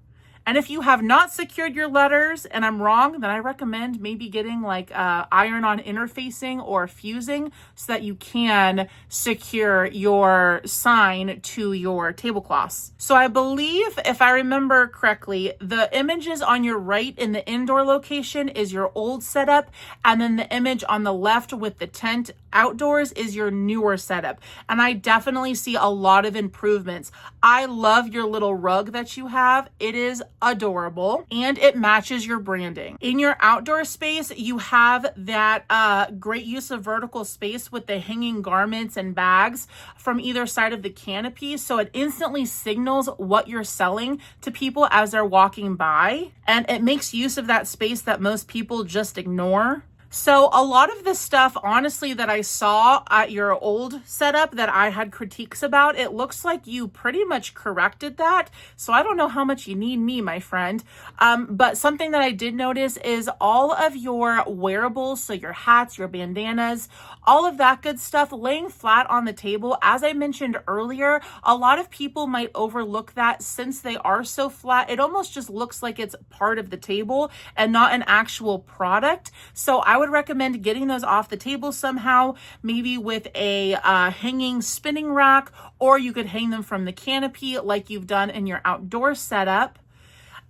And if you have not secured your letters and I'm wrong, then I recommend maybe getting like iron-on interfacing or fusing so that you can secure your sign to your tablecloths. So I believe, if I remember correctly, the images on your right in the indoor location is your old setup, and then the image on the left with the tent outdoors is your newer setup. And I definitely see a lot of improvements. I love your little rug that you have. It is adorable and it matches your branding. In your outdoor space, you have that great use of vertical space with the hanging garments and bags from either side of the canopy. So it instantly signals what you're selling to people as they're walking by. And it makes use of that space that most people just ignore. So a lot of the stuff, honestly, that I saw at your old setup that I had critiques about, it looks like you pretty much corrected that. So I don't know how much you need me, my friend. But something that I did notice is all of your wearables, so your hats, your bandanas, all of that good stuff laying flat on the table. As I mentioned earlier, a lot of people might overlook that since they are so flat. It almost just looks like it's part of the table and not an actual product. So I would recommend getting those off the table somehow, maybe with a hanging spinning rack, or you could hang them from the canopy like you've done in your outdoor setup.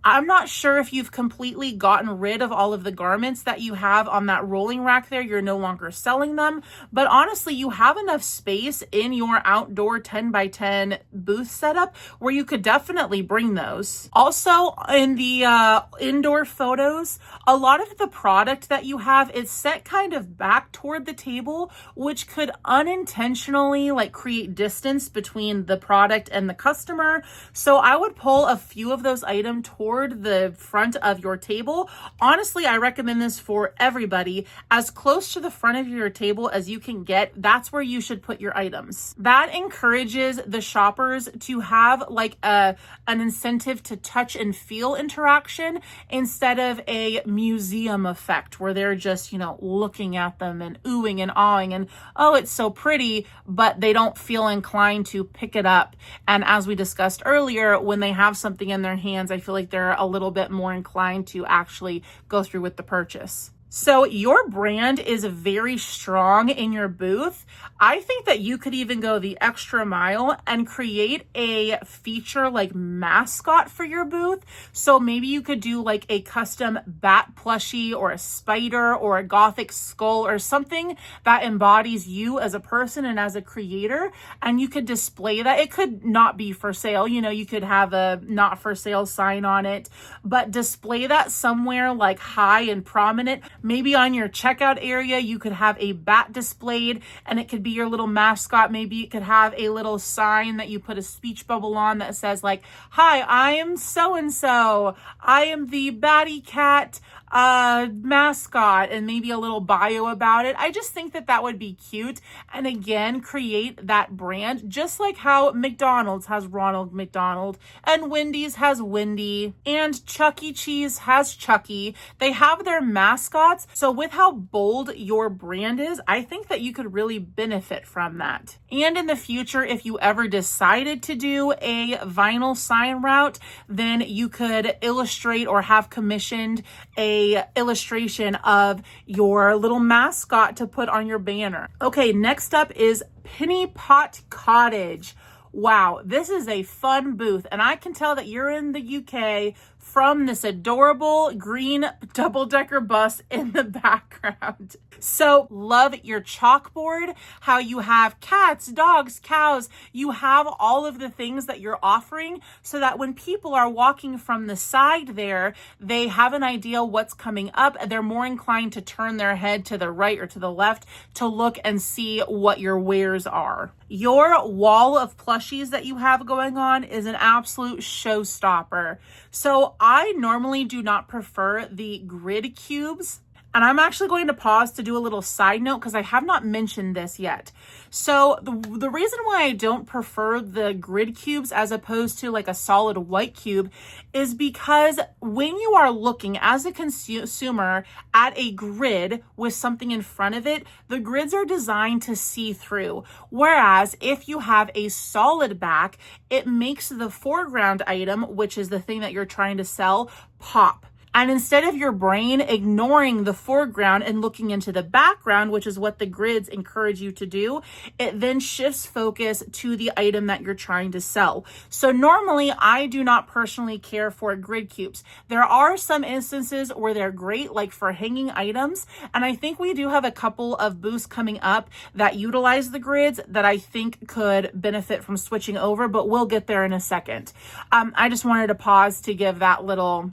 I'm not sure if you've completely gotten rid of all of the garments that you have on that rolling rack there. You're no longer selling them, but honestly, you have enough space in your outdoor 10 by 10 booth setup where you could definitely bring those. Also, in the indoor photos, a lot of the product that you have is set kind of back toward the table, which could unintentionally like create distance between the product and the customer. So I would pull a few of those items toward the front of your table. Honestly, I recommend this for everybody. As close to the front of your table as you can get, that's where you should put your items. That encourages the shoppers to have like an incentive to touch and feel interaction instead of a museum effect where they're just, looking at them and oohing and awing and, oh, it's so pretty, but they don't feel inclined to pick it up. And as we discussed earlier, when they have something in their hands, I feel like they're a little bit more inclined to actually go through with the purchase. So your brand is very strong in your booth. I think that you could even go the extra mile and create a feature like mascot for your booth. So maybe you could do like a custom bat plushie or a spider or a gothic skull or something that embodies you as a person and as a creator. And you could display that. It could not be for sale. You could have a not for sale sign on it, but display that somewhere like high and prominent. Maybe on your checkout area, you could have a bat displayed and it could be your little mascot. Maybe it could have a little sign that you put a speech bubble on that says like, hi, I am so-and-so. I am the Batty Cat mascot, and maybe a little bio about it. I just think that that would be cute. And again, create that brand, just like how McDonald's has Ronald McDonald and Wendy's has Wendy and Chuck E. Cheese has Chucky. They have their mascots. So with how bold your brand is, I think that you could really benefit from that. And in the future, if you ever decided to do a vinyl sign route, then you could illustrate or have commissioned a illustration of your little mascot to put on your banner. Okay, next up is Penny Pot Cottage. Wow, this is a fun booth, and I can tell that you're in the UK from this adorable green double-decker bus in the background. So love your chalkboard, how you have cats, dogs, cows. You have all of the things that you're offering so that when people are walking from the side there, they have an idea what's coming up. They're more inclined to turn their head to the right or to the left to look and see what your wares are. Your wall of plushies that you have going on is an absolute showstopper. So I normally do not prefer the grid cubes. And I'm actually going to pause to do a little side note because I have not mentioned this yet. So the reason why I don't prefer the grid cubes as opposed to like a solid white cube is because when you are looking as a consumer at a grid with something in front of it, the grids are designed to see through. Whereas if you have a solid back, it makes the foreground item, which is the thing that you're trying to sell, pop. And instead of your brain ignoring the foreground and looking into the background, which is what the grids encourage you to do, it then shifts focus to the item that you're trying to sell. So normally I do not personally care for grid cubes. There are some instances where they're great, like for hanging items. And I think we do have a couple of booths coming up that utilize the grids that I think could benefit from switching over, but we'll get there in a second. I just wanted to pause to give that little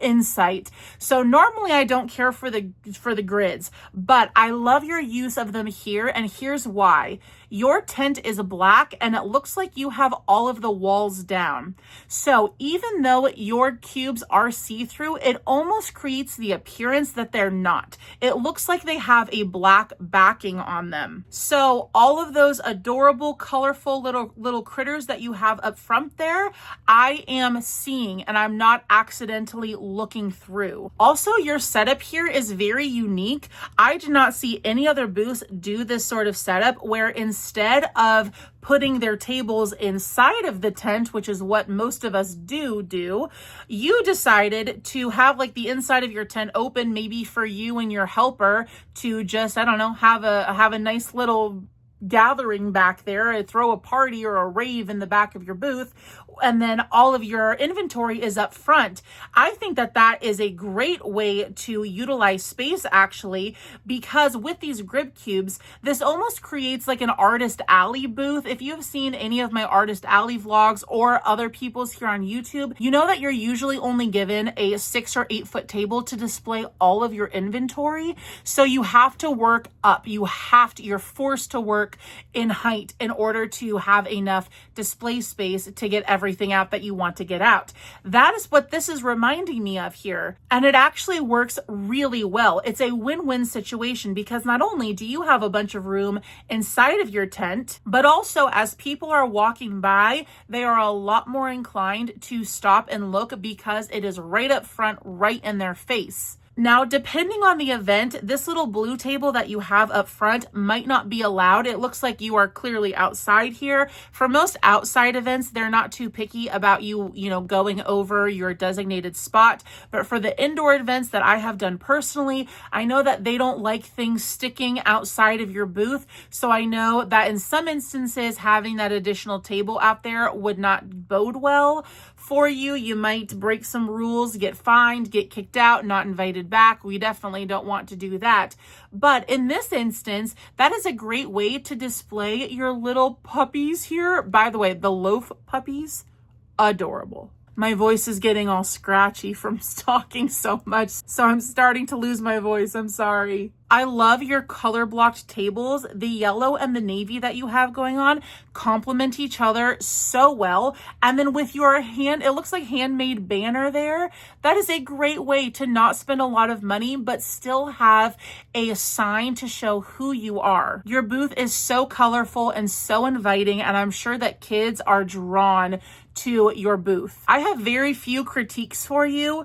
insight. So normally I don't care for the grids, but I love your use of them here, and here's why. Your tent is black and it looks like you have all of the walls down. So even though your cubes are see-through, it almost creates the appearance that they're not. It looks like they have a black backing on them. So all of those adorable, colorful little critters that you have up front there, I am seeing, and I'm not accidentally looking through. Also, your setup here is very unique. I do not see any other booths do this sort of setup where instead of putting their tables inside of the tent, which is what most of us do, you decided to have like the inside of your tent open, maybe for you and your helper to just, I don't know, have a nice little gathering back there, throw a party or a rave in the back of your booth, and then all of your inventory is up front. I think that that is a great way to utilize space, actually, because with these grid cubes, this almost creates like an artist alley booth. If you've seen any of my artist alley vlogs or other people's here on YouTube, you know that you're usually only given a 6 or 8 foot table to display all of your inventory. So you have to work up. You're forced to work in height in order to have enough display space to get everything out that you want to get out. That is what this is reminding me of here. And it actually works really well. It's a win-win situation because not only do you have a bunch of room inside of your tent, but also as people are walking by, they are a lot more inclined to stop and look because it is right up front, right in their face. Now, depending on the event, this little blue table that you have up front might not be allowed. It looks like you are clearly outside here. For most outside events, they're not too picky about you going over your designated spot. But for the indoor events that I have done personally, I know that they don't like things sticking outside of your booth. So I know that in some instances, having that additional table out there would not bode well for you. You might break some rules, get fined, get kicked out, not invited back. We definitely don't want to do that. But in this instance, that is a great way to display your little puppies here. By the way, the loaf puppies, adorable. My voice is getting all scratchy from talking so much, so I'm starting to lose my voice. I'm sorry. I love your color blocked tables. The yellow and the navy that you have going on complement each other so well. And then with your it looks like handmade banner there. That is a great way to not spend a lot of money, but still have a sign to show who you are. Your booth is so colorful and so inviting, and I'm sure that kids are drawn to your booth. I have very few critiques for you.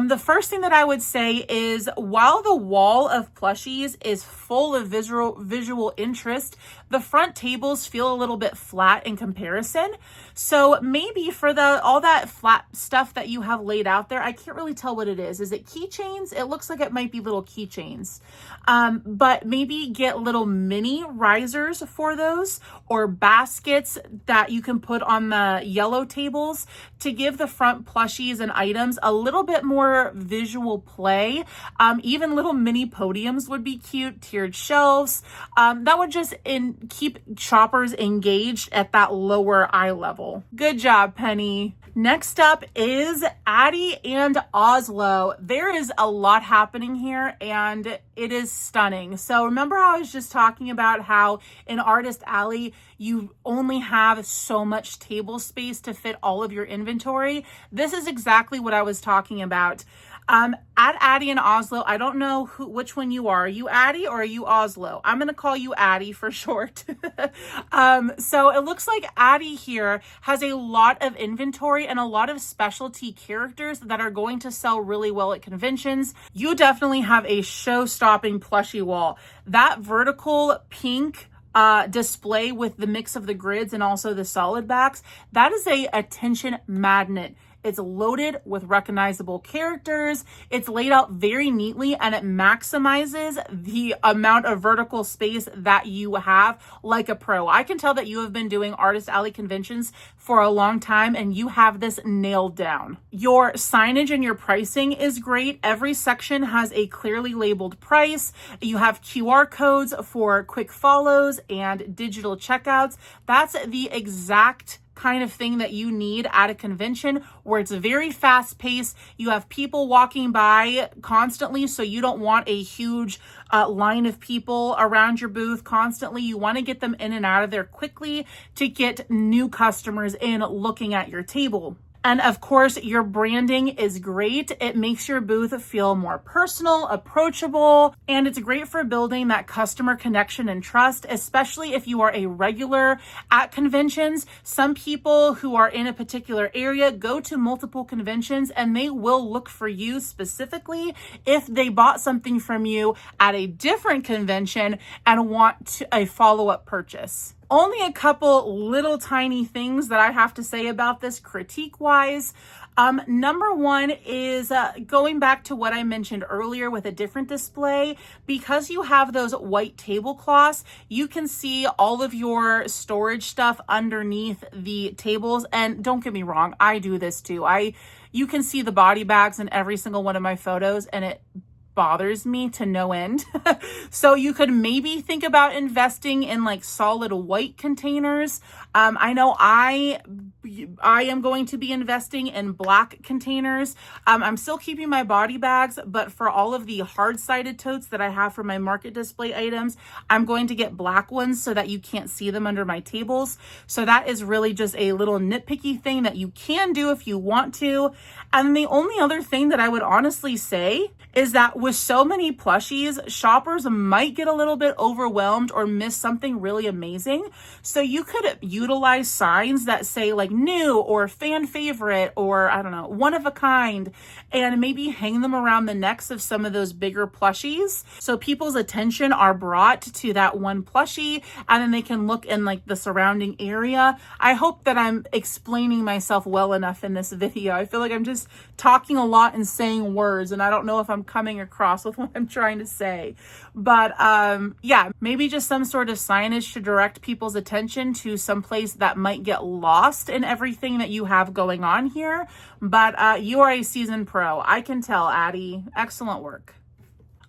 The first thing that I would say is while the wall of plushies is full of visual interest, the front tables feel a little bit flat in comparison. So maybe for all that flat stuff that you have laid out there, I can't really tell what it is. Is it keychains? It looks like it might be little keychains. But maybe get little mini risers for those, or baskets that you can put on the yellow tables to give the front plushies and items a little bit more visual play. Even little mini podiums would be cute, tiered shelves. That would just keep shoppers engaged at that lower eye level. Good job, Penny. Next up is Addie and Oslo. There is a lot happening here and it is stunning. So remember how I was just talking about how in Artist Alley, you only have so much table space to fit all of your inventory? This is exactly what I was talking about. At Addie in Oslo, I don't know which one you are. Are you Addie or are you Oslo? I'm going to call you Addie for short. So it looks like Addie here has a lot of inventory and a lot of specialty characters that are going to sell really well at conventions. You definitely have a show-stopping plushie wall. That vertical pink display with the mix of the grids and also the solid backs, that is a attention magnet. It's loaded with recognizable characters. It's laid out very neatly and it maximizes the amount of vertical space that you have like a pro. I can tell that you have been doing Artist Alley conventions for a long time and you have this nailed down. Your signage and your pricing is great. Every section has a clearly labeled price. You have QR codes for quick follows and digital checkouts. That's the exact kind of thing that you need at a convention where it's very fast paced. You have people walking by constantly, so you don't want a huge line of people around your booth constantly. You want to get them in and out of there quickly to get new customers in looking at your table. And of course, your branding is great. It makes your booth feel more personal, approachable, and it's great for building that customer connection and trust, especially if you are a regular at conventions. Some people who are in a particular area go to multiple conventions and they will look for you specifically if they bought something from you at a different convention and want a follow-up purchase. Only a couple little tiny things that I have to say about this critique-wise. Number one is going back to what I mentioned earlier with a different display. Because you have those white tablecloths, you can see all of your storage stuff underneath the tables. And don't get me wrong, I do this too. You can see the body bags in every single one of my photos and it bothers me to no end. So you could maybe think about investing in like solid white containers. I know I am going to be investing in black containers. I'm still keeping my body bags, but for all of the hard-sided totes that I have for my market display items, I'm going to get black ones so that you can't see them under my tables. So that is really just a little nitpicky thing that you can do if you want to. And the only other thing that I would honestly say is that with so many plushies, shoppers might get a little bit overwhelmed or miss something really amazing. So you could utilize signs that say like new or fan favorite or I don't know, one of a kind, and maybe hang them around the necks of some of those bigger plushies. So people's attention are brought to that one plushie and then they can look in like the surrounding area. I hope that I'm explaining myself well enough in this video. I feel like I'm just talking a lot and saying words and I don't know if I'm coming across with what I'm trying to say. But yeah, maybe just some sort of signage to direct people's attention to some place that might get lost in everything that you have going on here. But you are a seasoned pro. I can tell, Addie. Excellent work.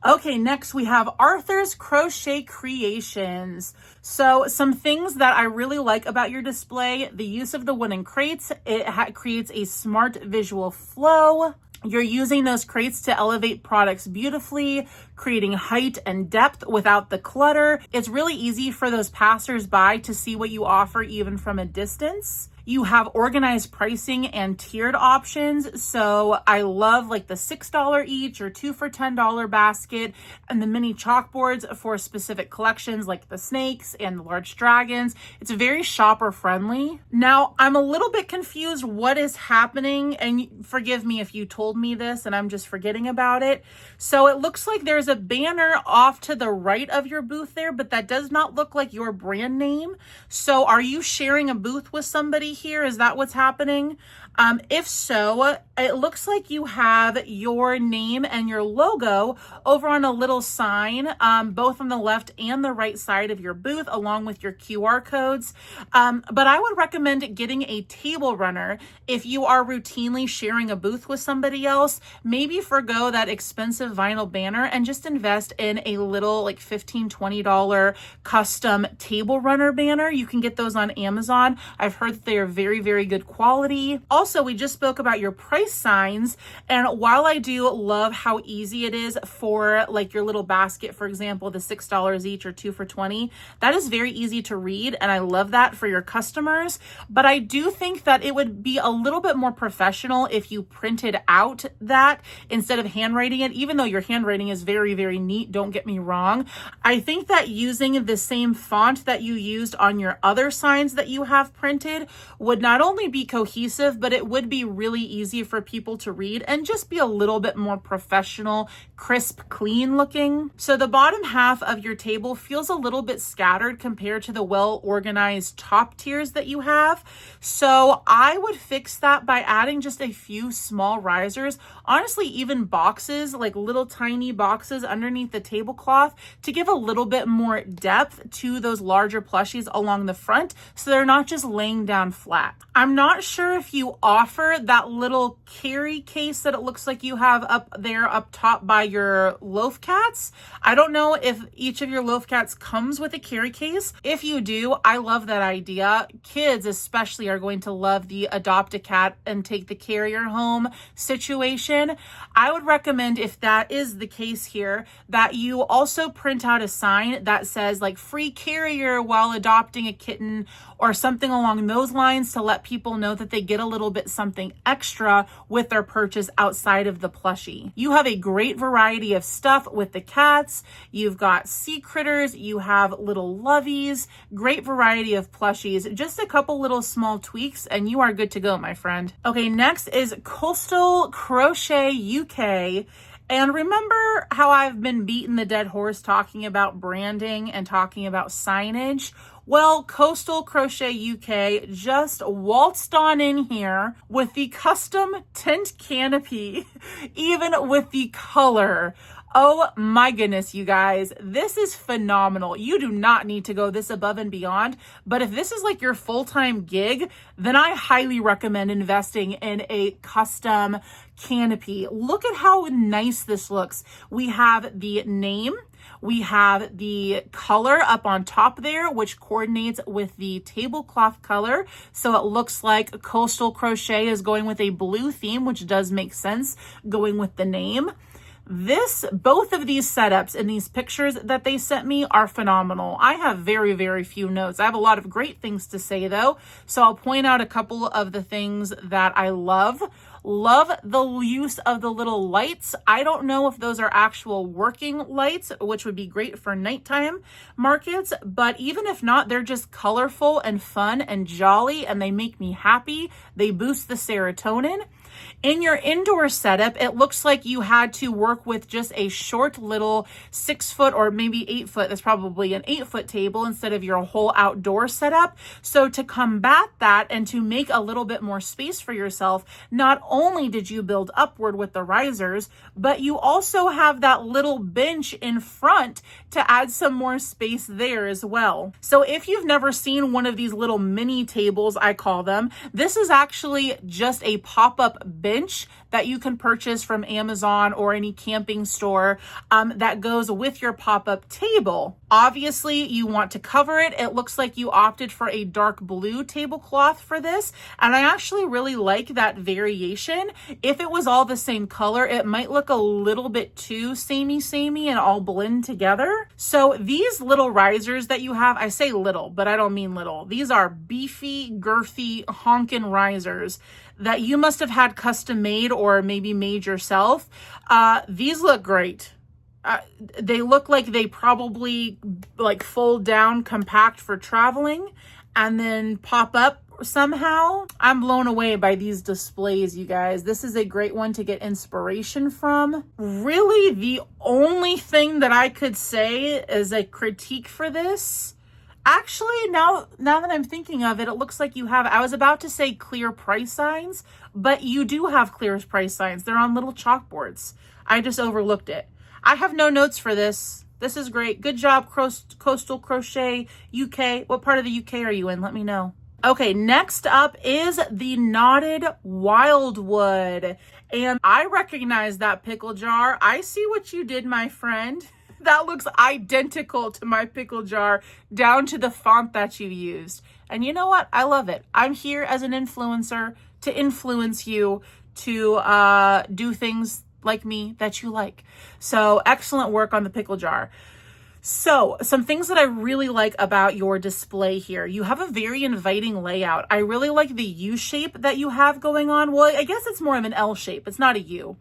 Okay, next we have Arthur's Crochet Creations. So some things that I really like about your display: the use of the wooden crates. It creates a smart visual flow. You're using those crates to elevate products beautifully, creating height and depth without the clutter. It's really easy for those passers-by to see what you offer even from a distance. You have organized pricing and tiered options. So I love like the $6 each or 2 for $10 basket, and the mini chalkboards for specific collections like the snakes and the large dragons. It's very shopper friendly. Now I'm a little bit confused what is happening, and forgive me if you told me this and I'm just forgetting about it. So it looks like there's a banner off to the right of your booth there, but that does not look like your brand name. So are you sharing a booth with somebody here? Is that what's happening? If so, it looks like you have your name and your logo over on a little sign, both on the left and the right side of your booth, along with your QR codes. But I would recommend getting a table runner if you are routinely sharing a booth with somebody else. Maybe forgo that expensive vinyl banner and just invest in a little like $15, $20 custom table runner banner. You can get those on Amazon. I've heard that they are very, very good quality. also, we just spoke about your price signs. And while I do love how easy it is for like your little basket, for example, the $6 each or 2 for $20, that is very easy to read. And I love that for your customers. But I do think that it would be a little bit more professional if you printed out that instead of handwriting it, even though your handwriting is very, very neat. Don't get me wrong. I think that using the same font that you used on your other signs that you have printed would not only be cohesive, but it would be really easy for people to read and just be a little bit more professional, crisp, clean looking. So the bottom half of your table feels a little bit scattered compared to the well-organized top tiers that you have. So I would fix that by adding just a few small risers, honestly, even boxes, like little tiny boxes underneath the tablecloth to give a little bit more depth to those larger plushies along the front so they're not just laying down flat. I'm not sure if you offer that little carry case that it looks like you have up there up top by your loaf cats. I don't know if each of your loaf cats comes with a carry case. If you do, I love that idea. Kids especially are going to love the adopt a cat and take the carrier home situation. I would recommend, if that is the case here, that you also print out a sign that says like free carrier while adopting a kitten or something along those lines to let people know that they get a little bit something extra with their purchase outside of the plushie. You have a great variety of stuff with the cats. You've got sea critters, you have little lovies, great variety of plushies, just a couple little small tweaks and you are good to go, my friend. Okay, next is Coastal Crochet UK. And remember how I've been beating the dead horse talking about branding and talking about signage? Well, Coastal Crochet UK just waltzed on in here with the custom tent canopy, even with the color. Oh my goodness, you guys, this is phenomenal. You do not need to go this above and beyond, but if this is like your full-time gig, then I highly recommend investing in a custom canopy. Look at how nice this looks. We have the name. We have the color up on top there, which coordinates with the tablecloth color. So it looks like Coastal Crochet is going with a blue theme, which does make sense going with the name. Both of these setups and these pictures that they sent me are phenomenal. I have very, very few notes. I have a lot of great things to say though. So I'll point out a couple of the things that I love. Love the use of the little lights. I don't know if those are actual working lights, which would be great for nighttime markets, but even if not, they're just colorful and fun and jolly and they make me happy. They boost the serotonin. In your indoor setup, it looks like you had to work with just a short little 6 foot or maybe 8 foot. That's probably an 8-foot table instead of your whole outdoor setup. So to combat that and to make a little bit more space for yourself, not only did you build upward with the risers, but you also have that little bench in front to add some more space there as well. So if you've never seen one of these little mini tables, I call them, this is actually just a pop-up bench that you can purchase from Amazon or any camping store that goes with your pop-up table. Obviously, you want to cover it. It looks like you opted for a dark blue tablecloth for this, and I actually really like that variation. If it was all the same color, it might look a little bit too samey and all blend together. So these little risers that you have, I say little, but I don't mean little. These are beefy, girthy, honkin' risers that you must have had custom made or maybe made yourself. These look great. They look like they probably like fold down compact for traveling and then pop up somehow. I'm blown away by these displays, you guys. This is a great one to get inspiration from. Really, the only thing that I could say is a critique for this. Actually, now that I'm thinking of it, it looks like you have, I was about to say clear price signs, but you do have clear price signs. They're on little chalkboards. I just overlooked it. I have no notes for this. This is great. Good job, Coastal Crochet UK. What part of the UK are you in? Let me know. Okay, next up is the knotted wildwood. And I recognize that pickle jar. I see what you did, my friend. That looks identical to my pickle jar down to the font that you used. And you know what? I love it. I'm here as an influencer to influence you to do things like me that you like. So excellent work on the pickle jar. So some things that I really like about your display here. You have a very inviting layout. I really like the U shape that you have going on. Well, I guess it's more of an L shape. It's not a U.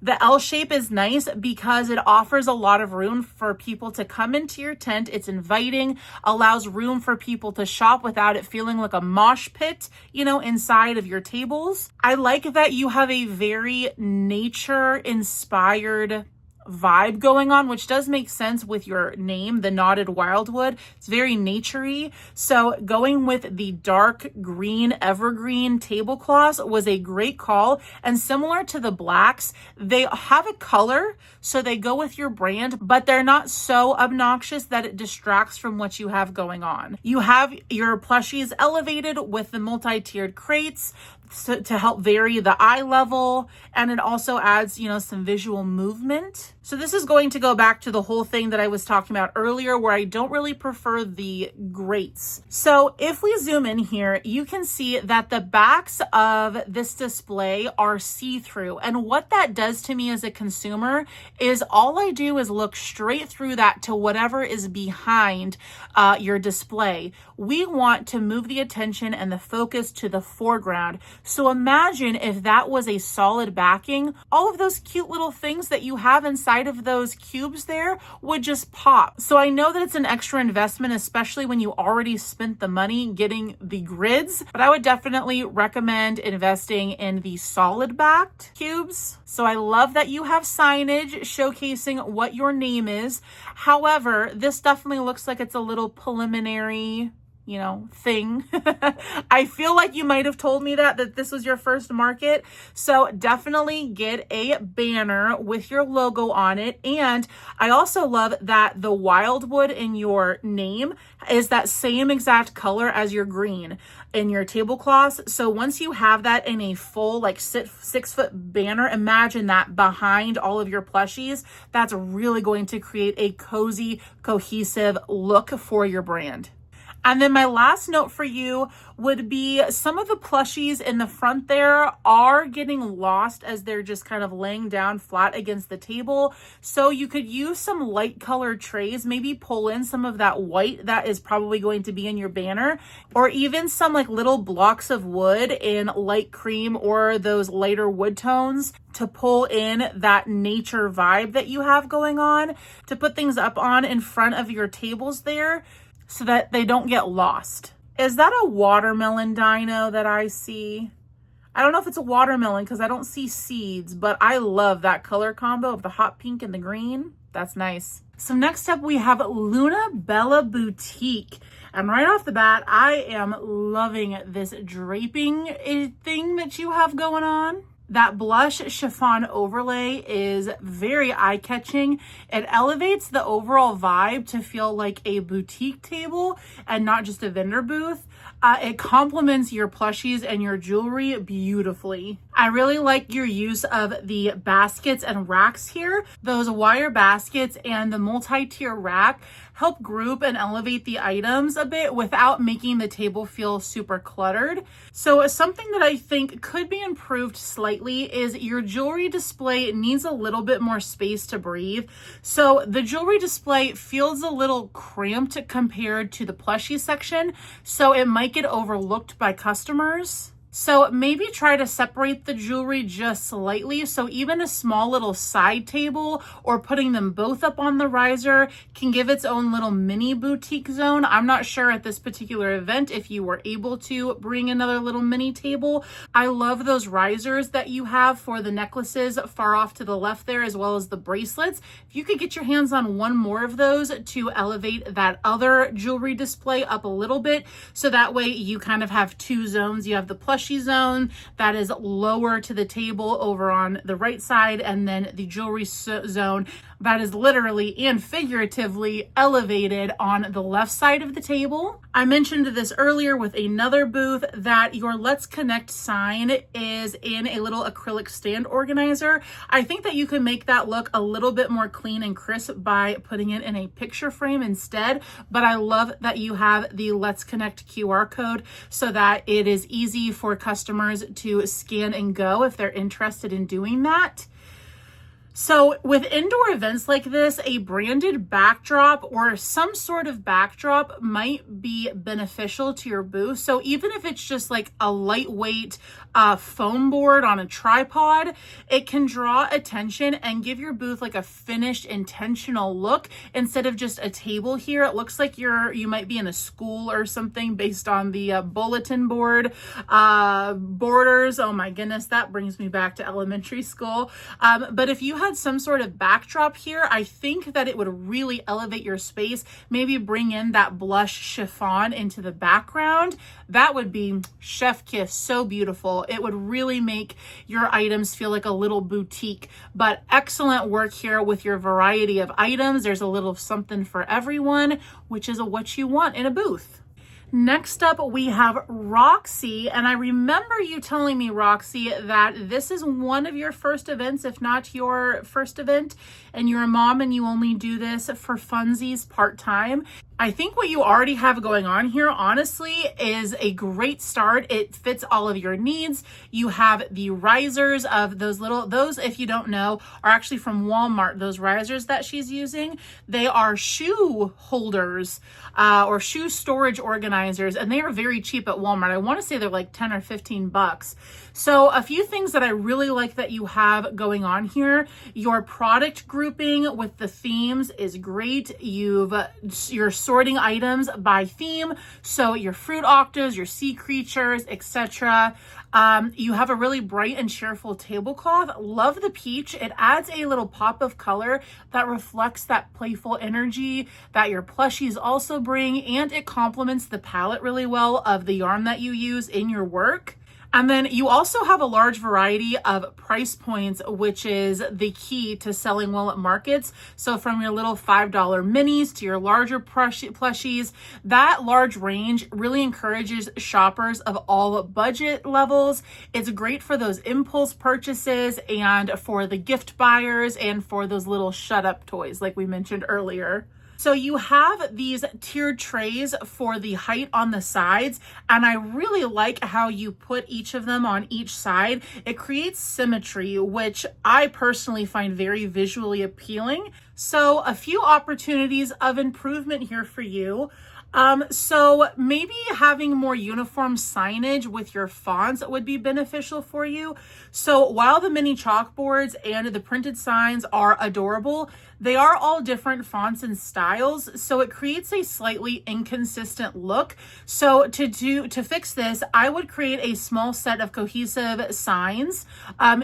The L shape is nice because it offers a lot of room for people to come into your tent. It's inviting, allows room for people to shop without it feeling like a mosh pit, you know, inside of your tables. I like that you have a very nature-inspired vibe going on, which does make sense with your name, the Knotted Wildwood. It's very naturey. So going with the dark green evergreen tablecloths was a great call. And similar to the blacks, they have a color, so they go with your brand, but they're not so obnoxious that it distracts from what you have going on. You have your plushies elevated with the multi-tiered crates to help vary the eye level, and it also adds, you know, some visual movement. So this is going to go back to the whole thing that I was talking about earlier, where I don't really prefer the grates. So if we zoom in here, you can see that the backs of this display are see-through. And what that does to me as a consumer is all I do is look straight through that to whatever is behind your display. We want to move the attention and the focus to the foreground. So imagine if that was a solid backing, all of those cute little things that you have inside of those cubes there would just pop. So I know that it's an extra investment, especially when you already spent the money getting the grids, but I would definitely recommend investing in the solid backed cubes. So I love that you have signage showcasing what your name is. However, this definitely looks like it's a little preliminary, you know, thing. I feel like you might have told me that this was your first market. So definitely get a banner with your logo on it. And I also love that the wildwood in your name is that same exact color as your green in your tablecloths. So once you have that in a full like 6-foot banner, imagine that behind all of your plushies. That's really going to create a cozy, cohesive look for your brand. And then my last note for you would be some of the plushies in the front there are getting lost as they're just kind of laying down flat against the table. So you could use some light colored trays, maybe pull in some of that white that is probably going to be in your banner, or even some like little blocks of wood in light cream or those lighter wood tones to pull in that nature vibe that you have going on, to put things up on in front of your tables there, so that they don't get lost. Is that a watermelon dino that I see? I don't know if it's a watermelon because I don't see seeds, but I love that color combo of the hot pink and the green. That's nice. So next up we have Luna Bella Boutique. And right off the bat, I am loving this draping thing that you have going on. That blush chiffon overlay is very eye-catching. It elevates the overall vibe to feel like a boutique table and not just a vendor booth. It complements your plushies and your jewelry beautifully. I really like your use of the baskets and racks here. Those wire baskets and the multi-tier rack help group and elevate the items a bit without making the table feel super cluttered. So something that I think could be improved slightly is your jewelry display needs a little bit more space to breathe. So the jewelry display feels a little cramped compared to the plushie section, so it might get overlooked by customers. So maybe try to separate the jewelry just slightly. So even a small little side table or putting them both up on the riser can give its own little mini boutique zone. I'm not sure at this particular event if you were able to bring another little mini table. I love those risers that you have for the necklaces far off to the left there, as well as the bracelets. If you could get your hands on one more of those to elevate that other jewelry display up a little bit, so that way you kind of have two zones. You have the plushie zone that is lower to the table over on the right side, and then the jewelry zone that is literally and figuratively elevated on the left side of the table. I mentioned this earlier with another booth that your Let's Connect sign is in a little acrylic stand organizer. I think that you can make that look a little bit more clean and crisp by putting it in a picture frame instead, but I love that you have the Let's Connect QR code so that it is easy for customers to scan and go if they're interested in doing that. So with indoor events like this, a branded backdrop or some sort of backdrop might be beneficial to your booth. So even if it's just like a lightweight foam board on a tripod, it can draw attention and give your booth like a finished, intentional look instead of just a table here. It looks like you might be in a school or something based on the bulletin board borders. Oh my goodness, that brings me back to elementary school. But if you had some sort of backdrop here, I think that it would really elevate your space. Maybe bring in that blush chiffon into the background. That would be chef kiss, so beautiful. It would really make your items feel like a little boutique, but excellent work here with your variety of items. There's a little something for everyone, which is what you want in a booth. Next up, we have Roxy, and I remember you telling me, Roxy, that this is one of your first events, if not your first event, and you're a mom and you only do this for funsies part-time. I think what you already have going on here, honestly, is a great start. It fits all of your needs. You have the risers of those, if you don't know, are actually from Walmart. Those risers that she's using, they are shoe holders or shoe storage organizers, and they are very cheap at Walmart. I want to say they're like 10 or 15 bucks. So a few things that I really like that you have going on here. Your product grouping with the themes is great. You're sorting items by theme. So your fruit octaves, your sea creatures, etc. You have a really bright and cheerful tablecloth. Love the peach. It adds a little pop of color that reflects that playful energy that your plushies also bring, and it complements the palette really well of the yarn that you use in your work. And then you also have a large variety of price points, which is the key to selling well at markets. So from your little $5 minis to your larger plushies, that large range really encourages shoppers of all budget levels. It's great for those impulse purchases and for the gift buyers and for those little shut up toys like we mentioned earlier. So you have these tiered trays for the height on the sides, and I really like how you put each of them on each side. It creates symmetry, which I personally find very visually appealing. So a few opportunities of improvement here for you. So maybe having more uniform signage with your fonts would be beneficial for you. So while the mini chalkboards and the printed signs are adorable, they are all different fonts and styles, so it creates a slightly inconsistent look. So to fix this, I would create a small set of cohesive signs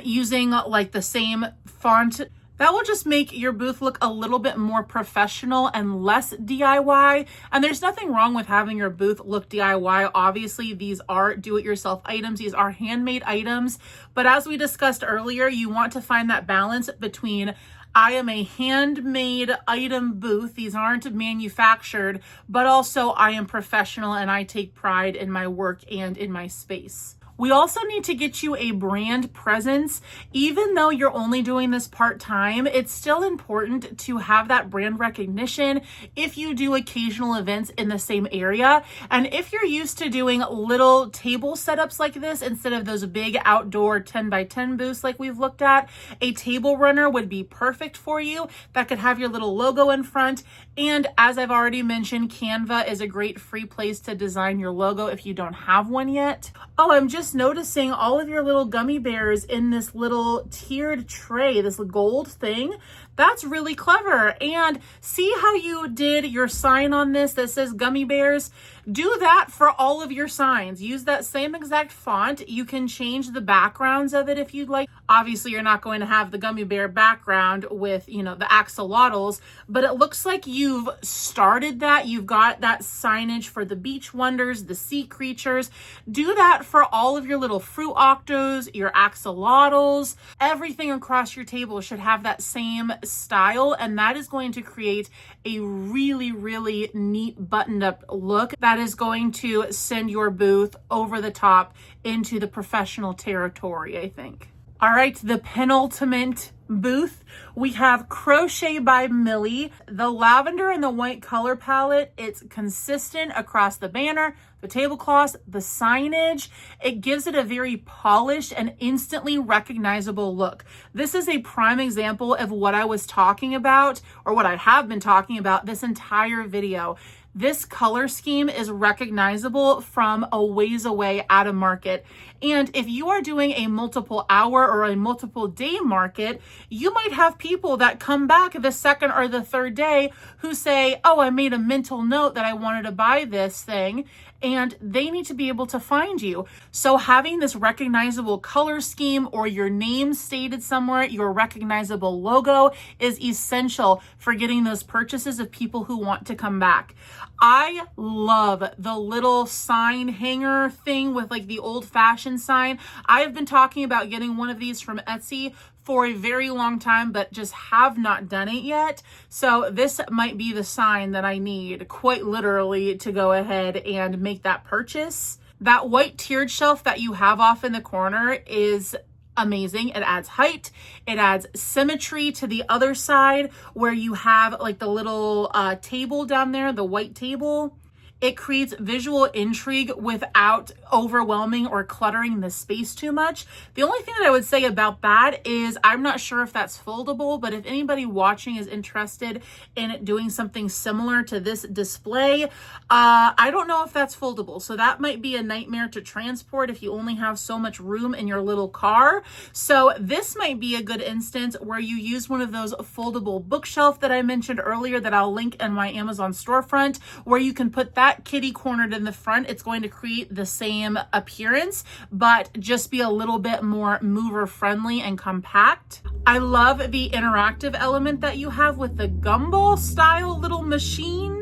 using like the same font. That will just make your booth look a little bit more professional and less DIY. And there's nothing wrong with having your booth look DIY. Obviously, these are do-it-yourself items. These are handmade items. But as we discussed earlier, you want to find that balance between I am a handmade item booth. These aren't manufactured, but also I am professional and I take pride in my work and in my space. We also need to get you a brand presence. Even though you're only doing this part-time, it's still important to have that brand recognition if you do occasional events in the same area. And if you're used to doing little table setups like this, instead of those big outdoor 10 by 10 booths like we've looked at, a table runner would be perfect for you. That could have your little logo in front. And as I've already mentioned, Canva is a great free place to design your logo if you don't have one yet. Oh, I'm just noticing all of your little gummy bears in this little tiered tray, this gold thing. That's really clever. And see how you did your sign on this that says gummy bears? Do that for all of your signs. Use that same exact font. You can change the backgrounds of it if you'd like. Obviously, you're not going to have the gummy bear background with, the axolotls, but it looks like you've started that. You've got that signage for the beach wonders, the sea creatures. Do that for all of your little fruit octos, your axolotls. Everything across your table should have that same style, and that is going to create a really, really neat buttoned up look that is going to send your booth over the top into the professional territory, I think. All right, the penultimate booth, we have Crochet by Millie. The lavender and the white color palette, it's consistent across the banner, the tablecloths, the signage. It gives it a very polished and instantly recognizable look. This is a prime example of what I was talking about, or what I have been talking about this entire video. This color scheme is recognizable from a ways away at a market. And if you are doing a multiple hour or a multiple day market, you might have people that come back the second or the third day who say, oh, I made a mental note that I wanted to buy this thing, and they need to be able to find you. So having this recognizable color scheme or your name stated somewhere, your recognizable logo, is essential for getting those purchases of people who want to come back. I love the little sign hanger thing with like the old-fashioned sign. I have been talking about getting one of these from Etsy for a very long time, but just have not done it yet. So this might be the sign that I need, quite literally, to go ahead and make that purchase. That white tiered shelf that you have off in the corner is amazing. It adds height. It adds symmetry to the other side where you have like the little table down there, the white table. It creates visual intrigue without overwhelming or cluttering the space too much. The only thing that I would say about that is I'm not sure if that's foldable, but if anybody watching is interested in doing something similar to this display, I don't know if that's foldable. So that might be a nightmare to transport if you only have so much room in your little car. So this might be a good instance where you use one of those foldable bookshelf that I mentioned earlier that I'll link in my Amazon storefront, where you can put that kitty cornered in the front. It's going to create the same appearance, but just be a little bit more mover friendly and compact. I love the interactive element that you have with the gumball style little machine.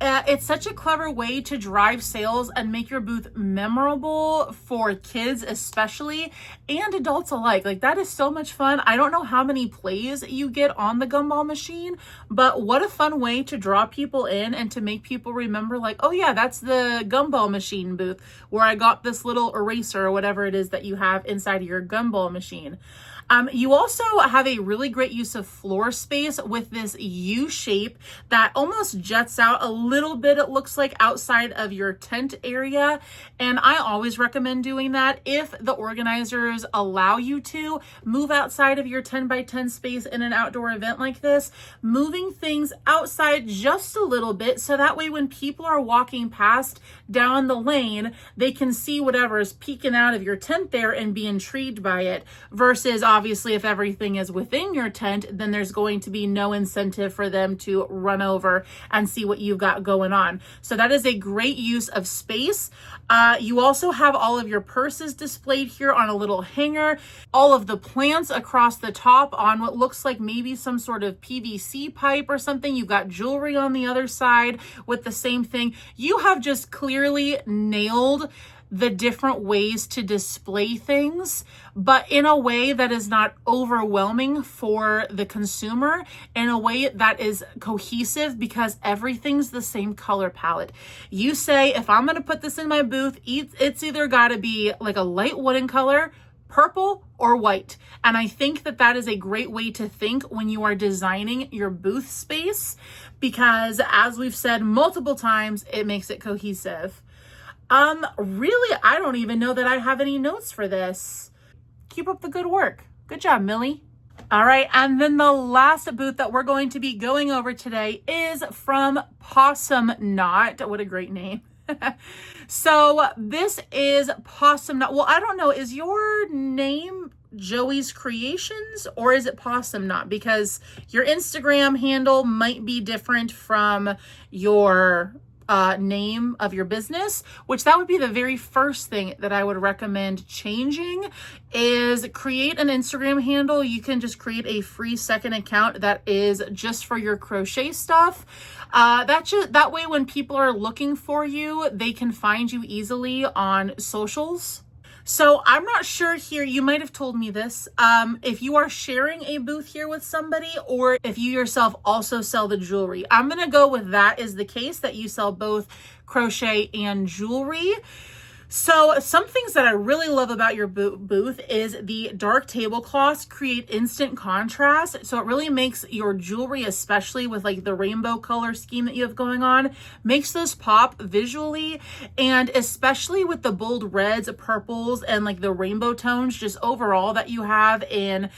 It's such a clever way to drive sales and make your booth memorable for kids especially, and adults alike. Like, that is so much fun. I don't know how many plays you get on the gumball machine, but what a fun way to draw people in and to make people remember, like, oh yeah, that's the gumball machine booth where I got this little eraser or whatever it is that you have inside of your gumball machine. You also have a really great use of floor space with this U shape that almost juts out a little bit, it looks like, outside of your tent area. And I always recommend doing that if the organizers allow you to move outside of your 10 by 10 space in an outdoor event like this, moving things outside just a little bit. So that way when people are walking past down the lane, they can see whatever is peeking out of your tent there and be intrigued by it, versus obviously, if everything is within your tent, then there's going to be no incentive for them to run over and see what you've got going on. So that is a great use of space. You also have all of your purses displayed here on a little hanger, all of the plants across the top on what looks like maybe some sort of PVC pipe or something. You've got jewelry on the other side with the same thing. You have just clearly nailed the different ways to display things, but in a way that is not overwhelming for the consumer, in a way that is cohesive, because everything's the same color palette. You say, if I'm going to put this in my booth, it's either got to be like a light wooden color, purple, or white. And I think that that is a great way to think when you are designing your booth space, because as we've said multiple times, it makes it cohesive. Really, I don't even know that I have any notes for this. Keep up the good work. Good job, Millie. All right, and then the last booth that we're going to be going over today is from Possum Knot. What a great name. So this is Possum Knot. Well, I don't know, is your name Joey's Creations or is it Possum Knot? Because your Instagram handle might be different from your name of your business, which that would be the very first thing that I would recommend changing, is create an Instagram handle. You can just create a free second account that is just for your crochet stuff. That way when people are looking for you, they can find you easily on socials. So I'm not sure here, you might have told me this, if you are sharing a booth here with somebody or if you yourself also sell the jewelry. I'm going to go with that is the case, that you sell both crochet and jewelry. So some things that I really love about your booth is the dark tablecloths create instant contrast. So it really makes your jewelry, especially with like the rainbow color scheme that you have going on, makes those pop visually. And especially with the bold reds, purples, and like the rainbow tones, just overall that you have in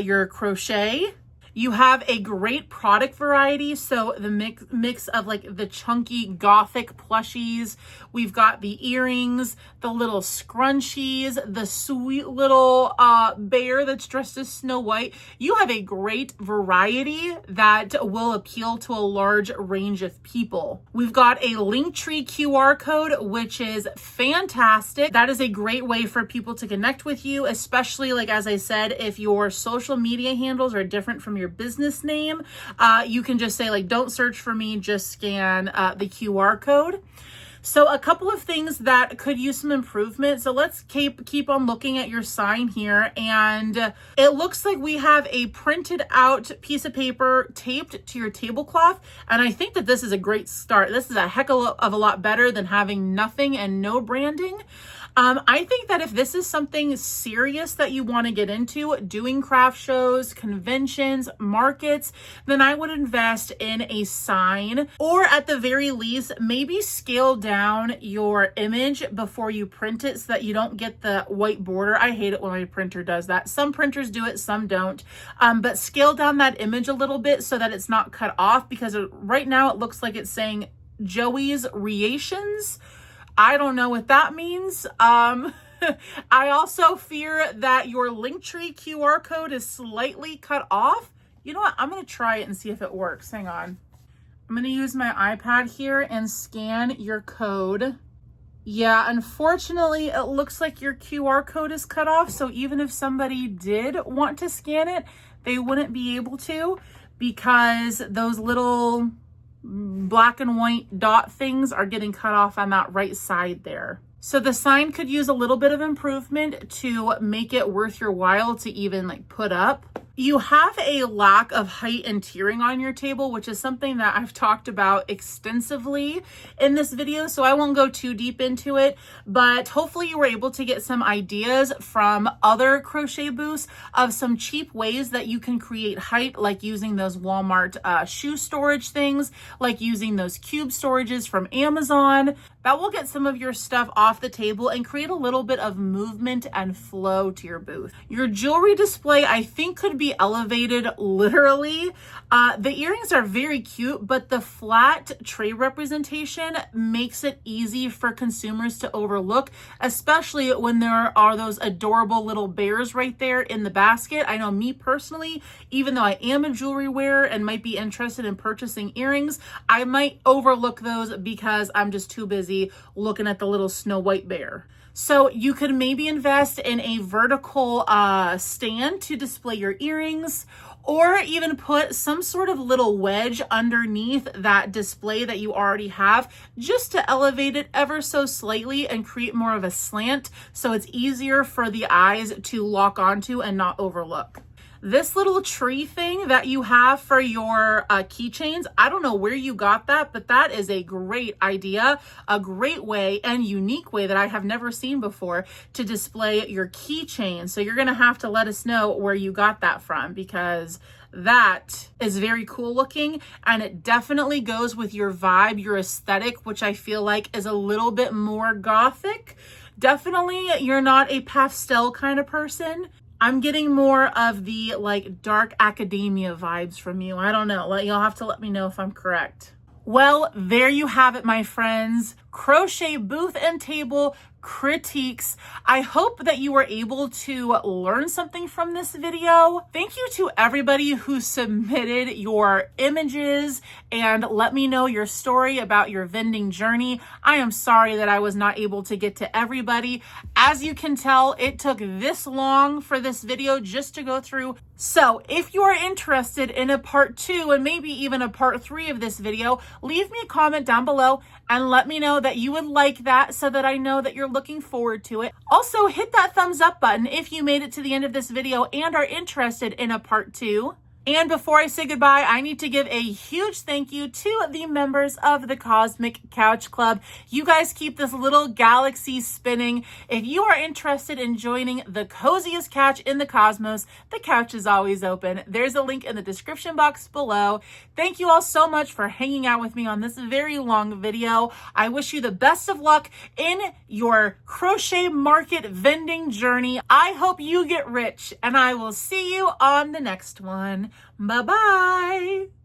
your crochet. You have a great product variety. So the mix of like the chunky gothic plushies. We've got the earrings, the little scrunchies, the sweet little bear that's dressed as Snow White. You have a great variety that will appeal to a large range of people. We've got a Linktree QR code, which is fantastic. That is a great way for people to connect with you, especially like, as I said, if your social media handles are different from your business name, you can just say like, don't search for me, just scan the QR code. So a couple of things that could use some improvement. So let's keep on looking at your sign here. And it looks like we have a printed out piece of paper taped to your tablecloth. And I think that this is a great start. This is a heck of a lot better than having nothing and no branding. I think that if this is something serious that you want to get into, doing craft shows, conventions, markets, then I would invest in a sign, or at the very least, maybe scale down your image before you print it so that you don't get the white border. I hate it when my printer does that. Some printers do it, some don't. But scale down that image a little bit so that it's not cut off, because right now it looks like it's saying Joey's Reations. I don't know what that means. I also fear that your Linktree QR code is slightly cut off. You know what? I'm going to try it and see if it works. Hang on. I'm going to use my iPad here and scan your code. Yeah, unfortunately, it looks like your QR code is cut off. So even if somebody did want to scan it, they wouldn't be able to, because those little black and white dot things are getting cut off on that right side there. So the sign could use a little bit of improvement to make it worth your while to even like put up. You have a lack of height and tiering on your table, which is something that I've talked about extensively in this video, so I won't go too deep into it, but hopefully you were able to get some ideas from other crochet booths of some cheap ways that you can create height, like using those Walmart shoe storage things, like using those cube storages from Amazon. That will get some of your stuff off the table and create a little bit of movement and flow to your booth. Your jewelry display, I think, could be elevated literally. The earrings are very cute, but the flat tray representation makes it easy for consumers to overlook, especially when there are those adorable little bears right there in the basket. I know me personally, even though I am a jewelry wearer and might be interested in purchasing earrings, I might overlook those because I'm just too busy looking at the little Snow White bear. So you could maybe invest in a vertical stand to display your earrings, or even put some sort of little wedge underneath that display that you already have, just to elevate it ever so slightly and create more of a slant so it's easier for the eyes to lock onto and not overlook. This little tree thing that you have for your keychains, I don't know where you got that, but that is a great idea, a great way and unique way that I have never seen before to display your keychain. So you're going to have to let us know where you got that from, because that is very cool looking, and it definitely goes with your vibe, your aesthetic, which I feel like is a little bit more gothic. Definitely, you're not a pastel kind of person. I'm getting more of the like dark academia vibes from you. I don't know. You'll have to let me know if I'm correct. Well, there you have it, my friends. Crochet booth and table critiques. I hope that you were able to learn something from this video. Thank you to everybody who submitted your images and let me know your story about your vending journey. I am sorry that I was not able to get to everybody. As you can tell, it took this long for this video just to go through. So if you are interested in a part 2 and maybe even a part 3 of this video, leave me a comment down below and let me know that you would like that so that I know that you're looking forward to it. Also, hit that thumbs up button if you made it to the end of this video and are interested in a part 2. And before I say goodbye, I need to give a huge thank you to the members of the Cosmic Couch Club. You guys keep this little galaxy spinning. If you are interested in joining the coziest couch in the cosmos, the couch is always open. There's a link in the description box below. Thank you all so much for hanging out with me on this very long video. I wish you the best of luck in your crochet market vending journey. I hope you get rich, and I will see you on the next one. Bye-bye.